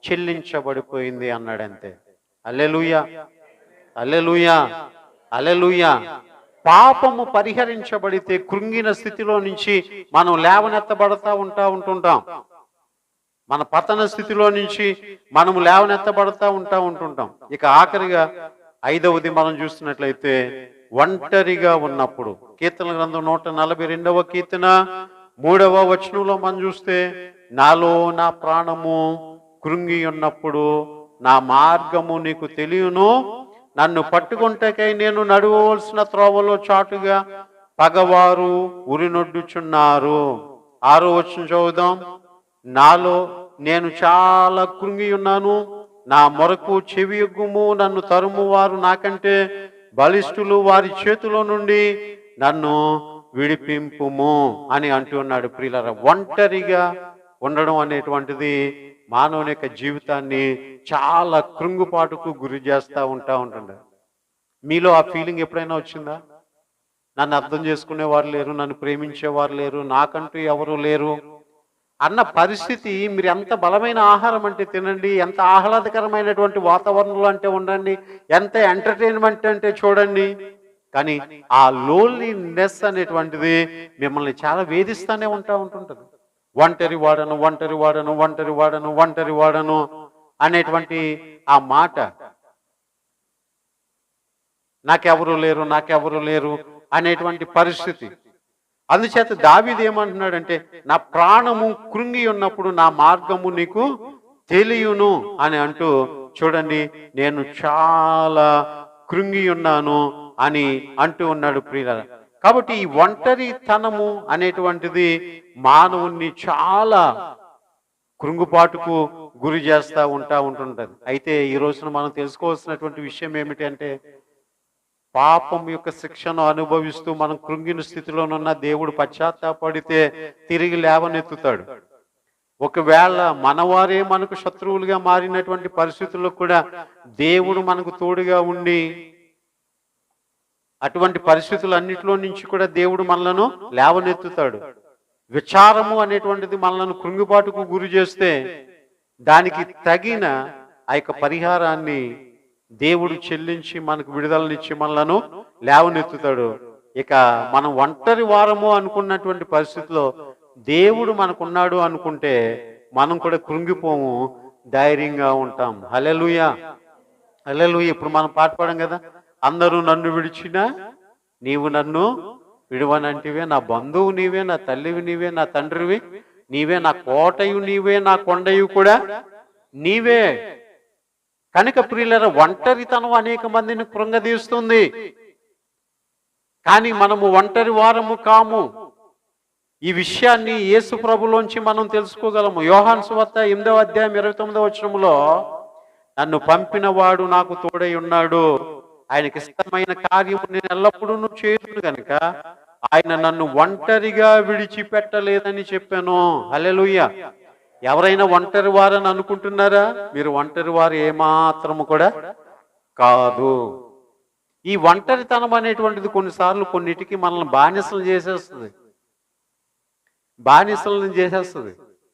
చెల్లించబడిపోయింది అన్నాడు. అంతే. హల్లెలూయా, హల్లెలూయా, హల్లెలూయా. పాపము పరిహరించబడితే కృంగిన స్థితిలో నుంచి మనం లేవనెత్తబడతా ఉంటుంటాం. మన పతన స్థితిలో నుంచి మనము లేవనెత్తబడతా ఉంటుంటాం. ఇక ఆఖరిగా 5వది మనం చూస్తున్నట్లయితే ఒంటరిగా ఉన్నప్పుడు, కీర్తన గ్రంథం 142వ కీర్తన 3వ వచనంలో మనం చూస్తే, నాలో నా ప్రాణము కృంగి ఉన్నప్పుడు నా మార్గము నీకు తెలియను, నన్ను పట్టుకుంటకై నేను నడవవలసిన త్రోవలో చాటుగా పగవారు ఉరినొడ్డుచున్నారు. 6వ వచనం చదువుదాం. నాలో నేను చాలా కృంగి ఉన్నాను, నా మొరకు చెవియొగ్గుము, నన్ను తరుము వారు నాకంటే బలిష్ఠులు, వారి చేతిలో నుండి నన్ను విడిపింపుము అని అంటున్నాడు. ప్రియులారా, ఒంటరిగా ఉండడం అనేటువంటిది మానవుని యొక్క జీవితాన్ని చాలా కృంగుపాటుకు గురి చేస్తూ ఉంటుంది. మీలో ఆ ఫీలింగ్ ఎప్పుడైనా వచ్చిందా? నన్ను అర్థం చేసుకునేవారు లేరు, నన్ను ప్రేమించేవారు లేరు, నాకంటూ ఎవరు లేరు అన్న పరిస్థితి. మీరు ఎంత బలమైన ఆహారం అంటే తినండి, ఎంత ఆహ్లాదకరమైనటువంటి వాతావరణంలో అంటే ఉండండి, ఎంత ఎంటర్టైన్మెంట్ అంటే చూడండి, కానీ ఆ లోన్లీనెస్ అనేటువంటిది మిమ్మల్ని చాలా వేధిస్తూనే ఉంటుంటుంది. ఒంటరి వాడను, ఒంటరి వాడను, ఒంటరి వాడను, ఒంటరి వాడను అనేటువంటి ఆ మాట నాకెవరు లేరు అనేటువంటి పరిస్థితి. అందుచేత దావీదు ఏమంటున్నాడంటే, నా ప్రాణము కృంగి ఉన్నప్పుడు నా మార్గము నీకు తెలియను అని అంటూ, చూడండి నేను చాలా కృంగి ఉన్నాను అని అంటూ ఉన్నాడు ప్రియులారా. కాబట్టి ఈ ఒంటరితనము అనేటువంటిది మానవుణ్ణి చాలా కృంగుపాటుకు గురి చేస్తూ ఉంటుంటది. అయితే ఈ రోజున మనం తెలుసుకోవాల్సినటువంటి విషయం ఏమిటి అంటే, పాపం యొక్క శిక్షను అనుభవిస్తూ మనం కృంగిన స్థితిలోనున్న దేవుడు పశ్చాత్తాపడితే తిరిగి లేవనెత్తుతాడు. ఒకవేళ మనవారే మనకు శత్రువులుగా మారినటువంటి పరిస్థితుల్లో కూడా దేవుడు మనకు తోడుగా ఉండి అటువంటి పరిస్థితులన్నిటిలో నుంచి కూడా దేవుడు మనలను లేవనెత్తుతాడు. విచారము అనేటువంటిది మనలను కృంగిపాటుకు గురి చేస్తే దానికి తగిన ఆ యొక్క పరిహారాన్ని దేవుడు చెల్లించి మనకు విడుదలనిచ్చి మనలను లేవనెత్తుతాడు. ఇక మనం ఒంటరి వారము అనుకున్నటువంటి పరిస్థితిలో దేవుడు మనకున్నాడు అనుకుంటే మనం కూడా కృంగిపోము, ధైర్యంగా ఉంటాం. హల్లెలూయా, హల్లెలూయా. ఇప్పుడు మనం పాట పాడాం కదా, అందరూ నన్ను విడిచినా నీవు నన్ను విడువనంటివే, నా బంధువు నీవే, నా తల్లివి నీవే, నా తండ్రివి నీవే, నా కోటయు నీవే, నా కొండయు కూడా నీవే. కనుక ప్రియులారా, ఒంటరితనం అనేక మందిని కృంగదీస్తుంది. కానీ మనము ఒంటరి వారము కాము. ఈ విషయాన్ని యేసు ప్రభులోంచి మనం తెలుసుకోగలము. యోహాను సువార్త 8వ అధ్యాయం 29వ వచనములో, నన్ను పంపిన వాడు నాకు తోడై ఉన్నాడు, ఆయనకి ఇష్టమైన కార్యము నేను ఎల్లప్పుడూ చేయుదును గనుక ఆయన నన్ను ఒంటరిగా విడిచిపెట్టలేదని చెప్పాను. హల్లెలూయా. ఎవరైనా ఒంటరి వారని అనుకుంటున్నారా? మీరు ఒంటరి వారు ఏమాత్రము కూడా కాదు. ఈ ఒంటరితనం అనేటువంటిది కొన్నిసార్లు కొన్నిటికి మనల్ని బానిసలు చేసేస్తుంది.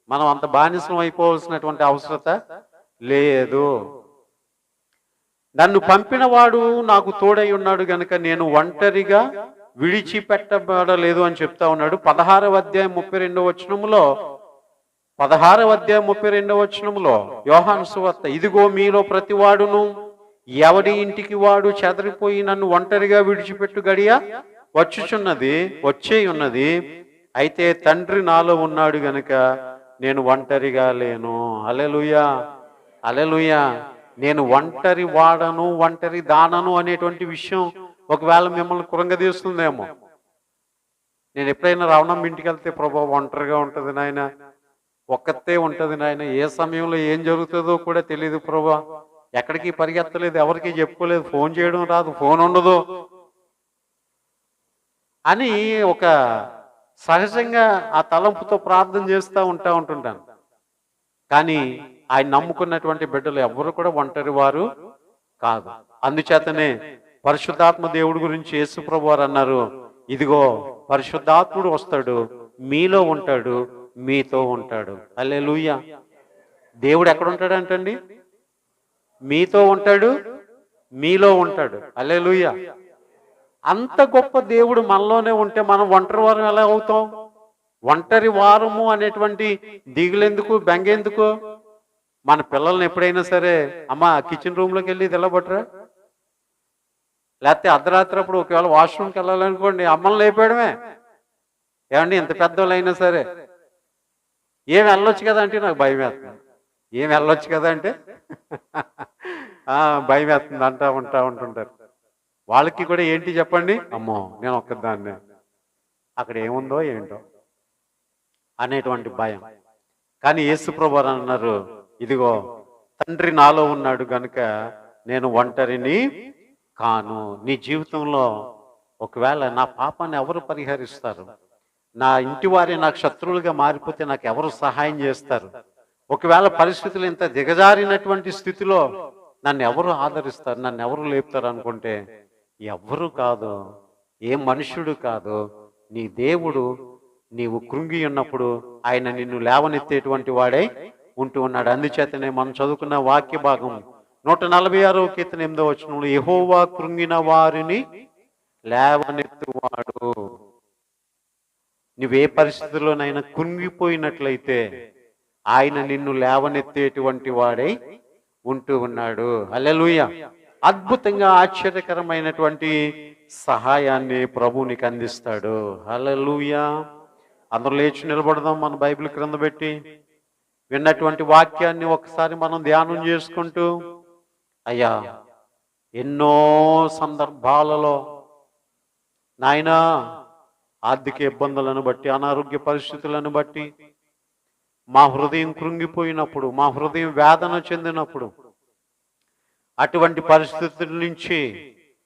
మనం అంత బానిసలం అయిపోవాల్సినటువంటి అవసరత లేదు. నన్ను పంపిన వాడు నాకు తోడై ఉన్నాడు గనుక నేను ఒంటరిగా విడిచిపెట్టబడలేదు అని చెప్తా ఉన్నాడు. 16వ అధ్యాయం 32వ వచనములో యోహాను సువార్త, ఇదిగో మీలో ప్రతివాడును ఎవడి ఇంటికి వాడు చెదరిపోయి నన్ను ఒంటరిగా విడిచిపెట్టు గడియ వచ్చే ఉన్నది. అయితే తండ్రి నాలో ఉన్నాడు గనుక నేను ఒంటరిగా లేను. హల్లెలూయా, హల్లెలూయా. నేను ఒంటరి వాడను, ఒంటరి దానను అనేటువంటి విషయం ఒకవేళ మిమ్మల్ని కృంగదీస్తుందేమో. నేను ఎప్పుడైనా రావణమ్మ ఇంటికి వెళ్తే, ప్రభా ఒంటరిగా ఉంటుంది నాయన, ఒక్కతే ఉంటుంది నాయన, ఏ సమయంలో ఏం జరుగుతుందో కూడా తెలియదు ప్రభా, ఎక్కడికి పరిగెత్తలేదు, ఎవరికి చెప్పుకోలేదు, ఫోన్ చేయడం రాదు, ఫోన్ ఉండదు అని ఒక సహజంగా ఆ తలంపుతో ప్రార్థన చేస్తూ ఉంటుంటాను. కానీ ఆయన నమ్ముకున్నటువంటి బిడ్డలు ఎవరు కూడా ఒంటరి వారు కాదు. అందుచేతనే పరిశుద్ధాత్మ దేవుడి గురించి యేసు ప్రభు వారు అన్నారు, ఇదిగో పరిశుద్ధాత్ముడు వస్తాడు, మీలో ఉంటాడు, మీతో ఉంటాడు. హల్లెలూయా. దేవుడు ఎక్కడ ఉంటాడు అంటండి? మీతో ఉంటాడు, మీలో ఉంటాడు. హల్లెలూయా. అంత గొప్ప దేవుడు మనలోనే ఉంటే మనం ఒంటరి వారం ఎలా అవుతాం? ఒంటరి వారము అనేటువంటి దిగులెందుకు, బెంగెందుకు? మన పిల్లల్ని ఎప్పుడైనా సరే, అమ్మ కిచెన్ రూమ్లోకి వెళ్ళి తెల్లబట్టరా, లేకపోతే అర్ధరాత్రి అప్పుడు ఒకవేళ వాష్రూమ్కి వెళ్ళాలనుకోండి, అమ్మల్ని లేపేయడమే. ఏమండి, ఇంత పెద్దవాళ్ళు అయినా సరే, ఏం వెళ్ళొచ్చు కదా అంటే నాకు భయం వేస్తుంది. ఏం వెళ్ళొచ్చు కదా అంటే భయం వేస్తుంది ఉంటుంటారు. వాళ్ళకి కూడా ఏంటి చెప్పండి, అమ్మో నేను ఒక్కదాన్నే, అక్కడ ఏముందో ఏంటో అనేటువంటి భయం. కానీ యేసు ప్రభువు అన్నారు, ఇదిగో తండ్రి నాలో ఉన్నాడు గనుక నేను ఒంటరిని కాను. నీ జీవితంలో ఒకవేళ నా పాపాన్ని ఎవరు పరిహరిస్తారు? నా ఇంటి వారే నాకు శత్రువులుగా మారిపోతే నాకు ఎవరు సహాయం చేస్తారు? ఒకవేళ పరిస్థితులు ఇంత దిగజారినటువంటి స్థితిలో నన్ను ఎవరు ఆదరిస్తారు, నన్ను ఎవరు లేపుతారు అనుకుంటే ఎవ్వరు కాదు, ఏ మనుష్యుడు కాదు, నీ దేవుడు. నీవు కృంగి ఉన్నప్పుడు ఆయన నిన్ను లేవనెత్తేటువంటి వాడై ఉంటూ ఉన్నాడు. అందుచేతనే మనం చదువుకున్న వాక్య భాగం 146వ కీర్తన 8వ వచనంలో, యెహోవా కృంగిన వారిని లేవనెత్తువాడు. నువ్వే పరిస్థితుల్లోనైనా కృంగిపోయినట్లయితే ఆయన నిన్ను లేవనెత్తేటువంటి వాడై ఉంటూ ఉన్నాడు. హల్లెలూయా. అద్భుతంగా ఆశ్చర్యకరమైనటువంటి సహాయాన్ని ప్రభు నీకు అందిస్తాడు. హల్లెలూయా. అందరూ లేచి నిలబడదాం, మన బైబిల్ క్రింద పెట్టి విన్నటువంటి వాక్యాన్ని ఒకసారి మనం ధ్యానం చేసుకుంటూ, అయ్యా ఎన్నో సందర్భాలలో నాయనా ఆర్థిక ఇబ్బందులను బట్టి, అనారోగ్య పరిస్థితులను బట్టి మా హృదయం కృంగిపోయినప్పుడు, మా హృదయం వేదన చెందినప్పుడు, అటువంటి పరిస్థితుల నుంచి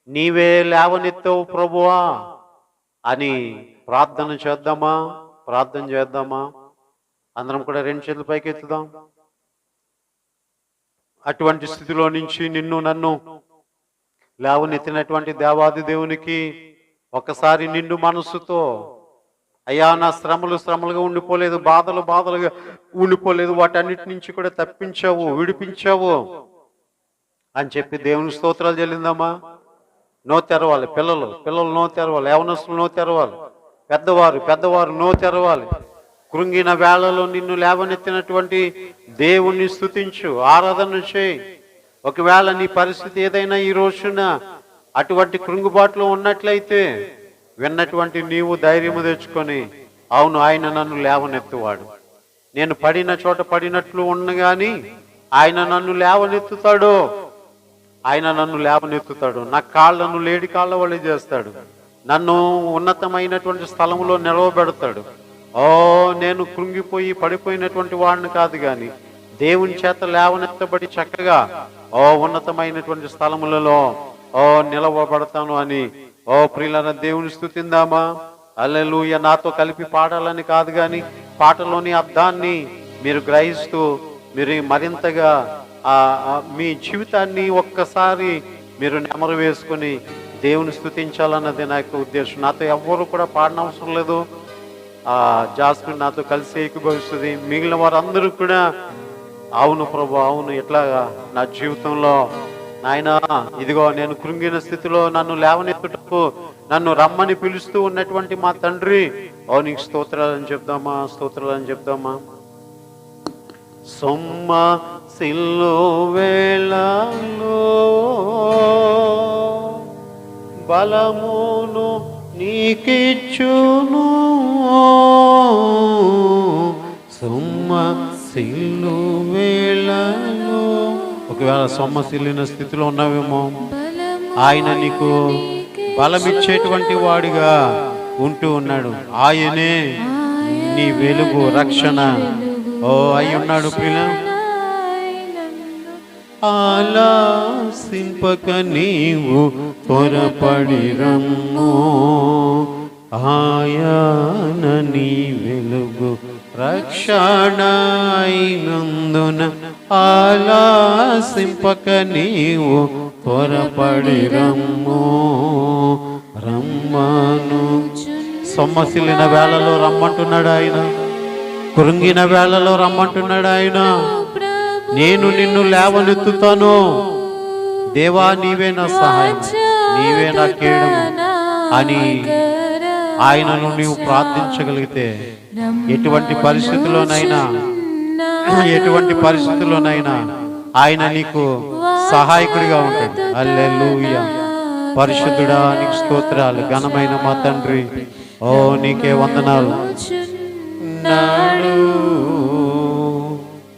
నీవే లేవనెత్తవు ప్రభువా అని ప్రార్థన చేద్దామా? ప్రార్థన చేద్దామా? అందరం కూడా రెండు చేతుల పైకి ఎత్తుదాం. అటువంటి స్థితిలో నుంచి నిన్ను నన్ను లేవనెత్తినటువంటి దేవాది దేవునికి ఒకసారి నిండు మనస్సుతో, అయ్యా నా శ్రమలుగా ఉండిపోలేదు, బాధలుగా ఉండిపోలేదు, వాటన్నిటి నుంచి కూడా తప్పించావు, విడిపించావు అని చెప్పి దేవుని స్తోత్రాలు చెల్లిందామా? నో తెరవాలి. పిల్లలు నో తెరవాలి, యవనస్తులు నో తెరవాలి, పెద్దవారు నో తెరవాలి. కృంగిన వేళలో నిన్ను లేవనెత్తినటువంటి దేవుణ్ణి స్తుతించు, ఆరాధన చేయి. ఒకవేళ నీ పరిస్థితి ఏదైనా ఈ రోజున అటువంటి కృంగుబాటులో ఉన్నట్లయితే విన్నటువంటి నీవు ధైర్యము తెచ్చుకొని, అవును ఆయన నన్ను లేవనెత్తువాడు, నేను పడిన చోట పడినట్లు ఉండగాని ఆయన నన్ను లేవనెత్తుతాడు, నా కాళ్ళను లేడి కాళ్ళ వలె చేస్తాడు, నన్ను ఉన్నతమైనటువంటి స్థలంలో నిలవబెడతాడు. నేను కృంగిపోయి పడిపోయినటువంటి వాడిని కాదు గాని దేవుని చేత లేవనెత్తబడి చక్కగా ఉన్నతమైనటువంటి స్థలములలో నిలవబడతాను అని ప్రియులైన దేవుని స్తుతిందామా? హల్లెలూయా. నాతో కలిపి పాడాలని కాదు గాని పాటలోని అర్థాన్ని మీరు గ్రహిస్తూ మీరు మరింతగా మీ జీవితాన్ని ఒక్కసారి మీరు నెమరు వేసుకుని దేవుని స్తుతించాలన్నది నా యొక్క ఉద్దేశం. నాతో ఎవ్వరు కూడా పాడనవసరం లేదు. జాస్మిన్ నాతో కలిసి ఏకీభవిస్తుంది. మిగిలిన వారందరూ కూడా అవును ప్రభు, అవును, ఇట్లా నా జీవితంలో నాయనా ఇదిగో నేను కృంగిన స్థితిలో నన్ను లేవనెత్తుటకు నన్ను రమ్మని పిలుస్తూ ఉన్నటువంటి మా తండ్రి, నీకు స్తోత్రాలని చెప్దామా? సొమ్మ సిల్లు వేళలో బలమును నీకిచ్చును, సొమ్మసిల్లు వేళలో. ఒకవేళ సొమ్మసిల్లిన స్థితిలో ఉన్నావేమో, ఆయన నీకు బలమిచ్చేటువంటి వాడిగా ఉంటూ ఉన్నాడు. ఆయనే నీ వెలుగు, రక్షణ అయి ఉన్నాడు. ప్రియ ఆలసింపక నీవు త్వరపడి రమ్ము, ఆయన నీ వెలుగు రక్షణ అయినందున ఆలసింపక నీవు త్వరపడి రమ్ము. రమ్మను. సొమ్మసిల్లిన వేళలో రమ్మంటున్నాడు ఆయన, కృంగిన వేళలో రమ్మంటున్నాడు ఆయన. నేను నిన్ను లేవనెత్తుతాను దేవా, నీవే నా సహాయం, నీవే నా కేడము అని ఆయనను నీవు ప్రార్థించగలిగితే ఎటువంటి పరిస్థితుల్లోనైనా ఆయన నీకు సహాయకుడిగా ఉంటాడు. హల్లెలూయా. పరిశుద్ధుడా నీకు స్తోత్రాలు. ఘనమైన మా తండ్రి, నీకే వందనాలు. నాడు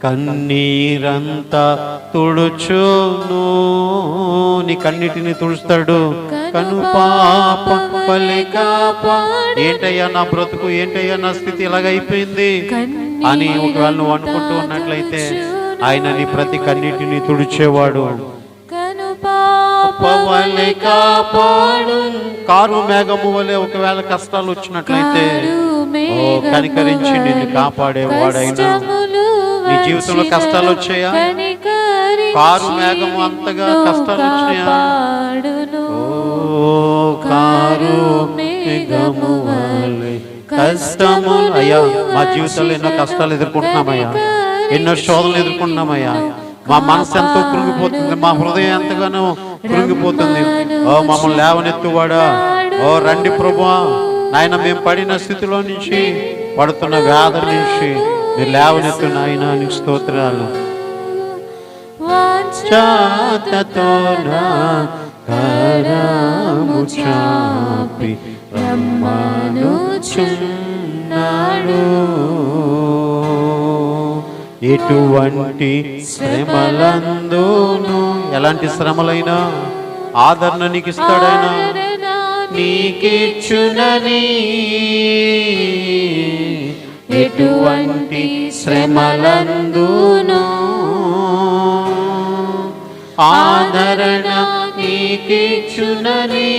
కన్నీరంతా తుడుచును, నీ కన్నిటిని తుడుస్తాడు. కను పాప పలికాప, ఏంటయ్యా నా బ్రతుకు, ఏంటయ్యా నా స్థితి ఇలాగైపోయింది అని ఒకవేళ నువ్వు అనుకుంటూ ఉన్నట్లయితే ఆయన నీ ప్రతి కన్నిటిని తుడిచేవాడు. కారు మేఘము వలె ఒకవేళ కష్టాలు వచ్చినట్లయితే కనికరించి నిన్ను కాపాడేవాడైనా. నీ జీవితంలో కష్టాలు వచ్చాయా? కారు మేఘము అంతగా కష్టాలు వచ్చాయా? కారు మేఘము వలె కష్టములు. అయ్యా మా జీవితంలో ఎన్నో కష్టాలు ఎదుర్కొంటున్నామయ్యా, ఎన్నో శోధనలు ఎదుర్కొంటున్నామయ్యా. మా మనసు ఎంతో కృంగిపోతుంది, మా హృదయం ఎంతగానో కృంగిపోతుంది. మమ్మల్ని లేవనెత్తువాడా, రండి ప్రభువా నాయన, మేము పడిన స్థితిలో నుంచి, పడుతున్న వ్యాధి నుంచి మీరు లేవనెత్తు నాయన. నీకు స్తోత్రాలు. వాంఛాతతో నా కరము చాపి రమ్మనుచున్నాడు. ఎటువంటి శ్రమలందును, ఎలాంటి శ్రమలైనా ఆదరణ నీకు ఇస్తాడైనా, నీకిచ్చునని. ఎటువంటి శ్రమలందును ఆదరణ నీకిచ్చునని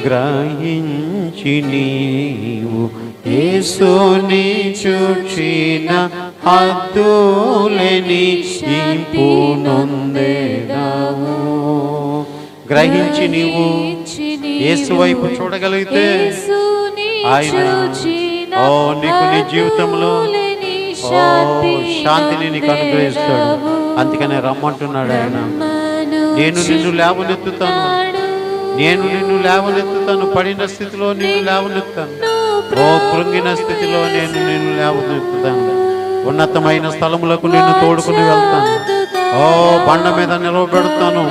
గ్రహించి నీవు యేసుని చూచిన హద్దులేని ఇంపు నొందేదావు. గ్రహించి నీవు యేసు వైపు చూడగలిగితే ఆయన నీకు నీ జీవితంలో శాంతిని నీకు అనుగ్రహిస్తాడు. అందుకనే రమ్మంటున్నాడు ఆయన. నేను నిన్ను లేవనెత్తుతాను, నేను నిన్ను లేవనెత్తుతాను, పడిన స్థితిలో నిన్ను లేవనెత్తాను, ఓ కృంగిన స్థితిలో నేను నిన్ను లేవనెత్తుతాను, ఉన్నతమైన స్థలములకు నిన్ను తోడుకుని వెళ్తాను, ఓ బండ మీద నిలవబెడతాను,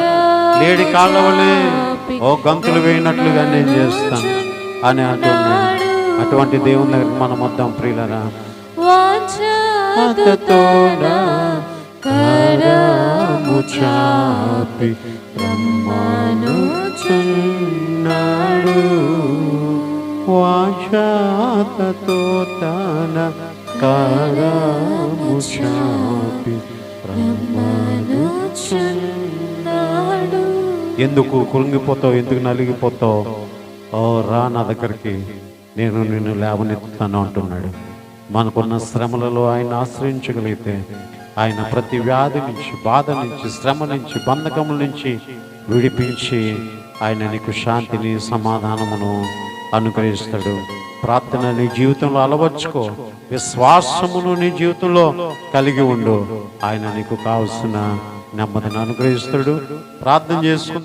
లేడి కాళ్ళ వలె ఓ గంతులు వేయినట్లుగా నేను చేస్తాను అని అంటున్నాడు. అటువంటి దేవుని దగ్గరికి మనం వద్దాం ప్రియులరా. వాంఛాతతో నా కరము చాపి రమ్మనుచున్నాడు. వాంఛాతతో తన కరము చాపి రమ్మనుచున్నాడు. ఎందుకు కృంగిపోతావు, ఎందుకు నలిగిపోతావు? ఓ రా నా దగ్గరికి, నేను నిన్ను లేవనెత్తుతాను అంటున్నాడు. మనకున్న శ్రమలలో ఆయన ఆశ్రయించగలిగితే ఆయన ప్రతి వ్యాధి నుంచి, బాధ నుంచి, శ్రమ నుంచి, బంధకముల నుంచి విడిపించి ఆయన నీకు శాంతిని, సమాధానమును అనుగ్రహిస్తాడు. ప్రార్థన నీ జీవితంలో అలవర్చుకో, విశ్వాసమును నీ జీవితంలో కలిగి ఉండు. ఆయన నీకు కావలసిన నెమ్మదిని అనుగ్రహిస్తాడు. ప్రార్థన చేసుకుందాం.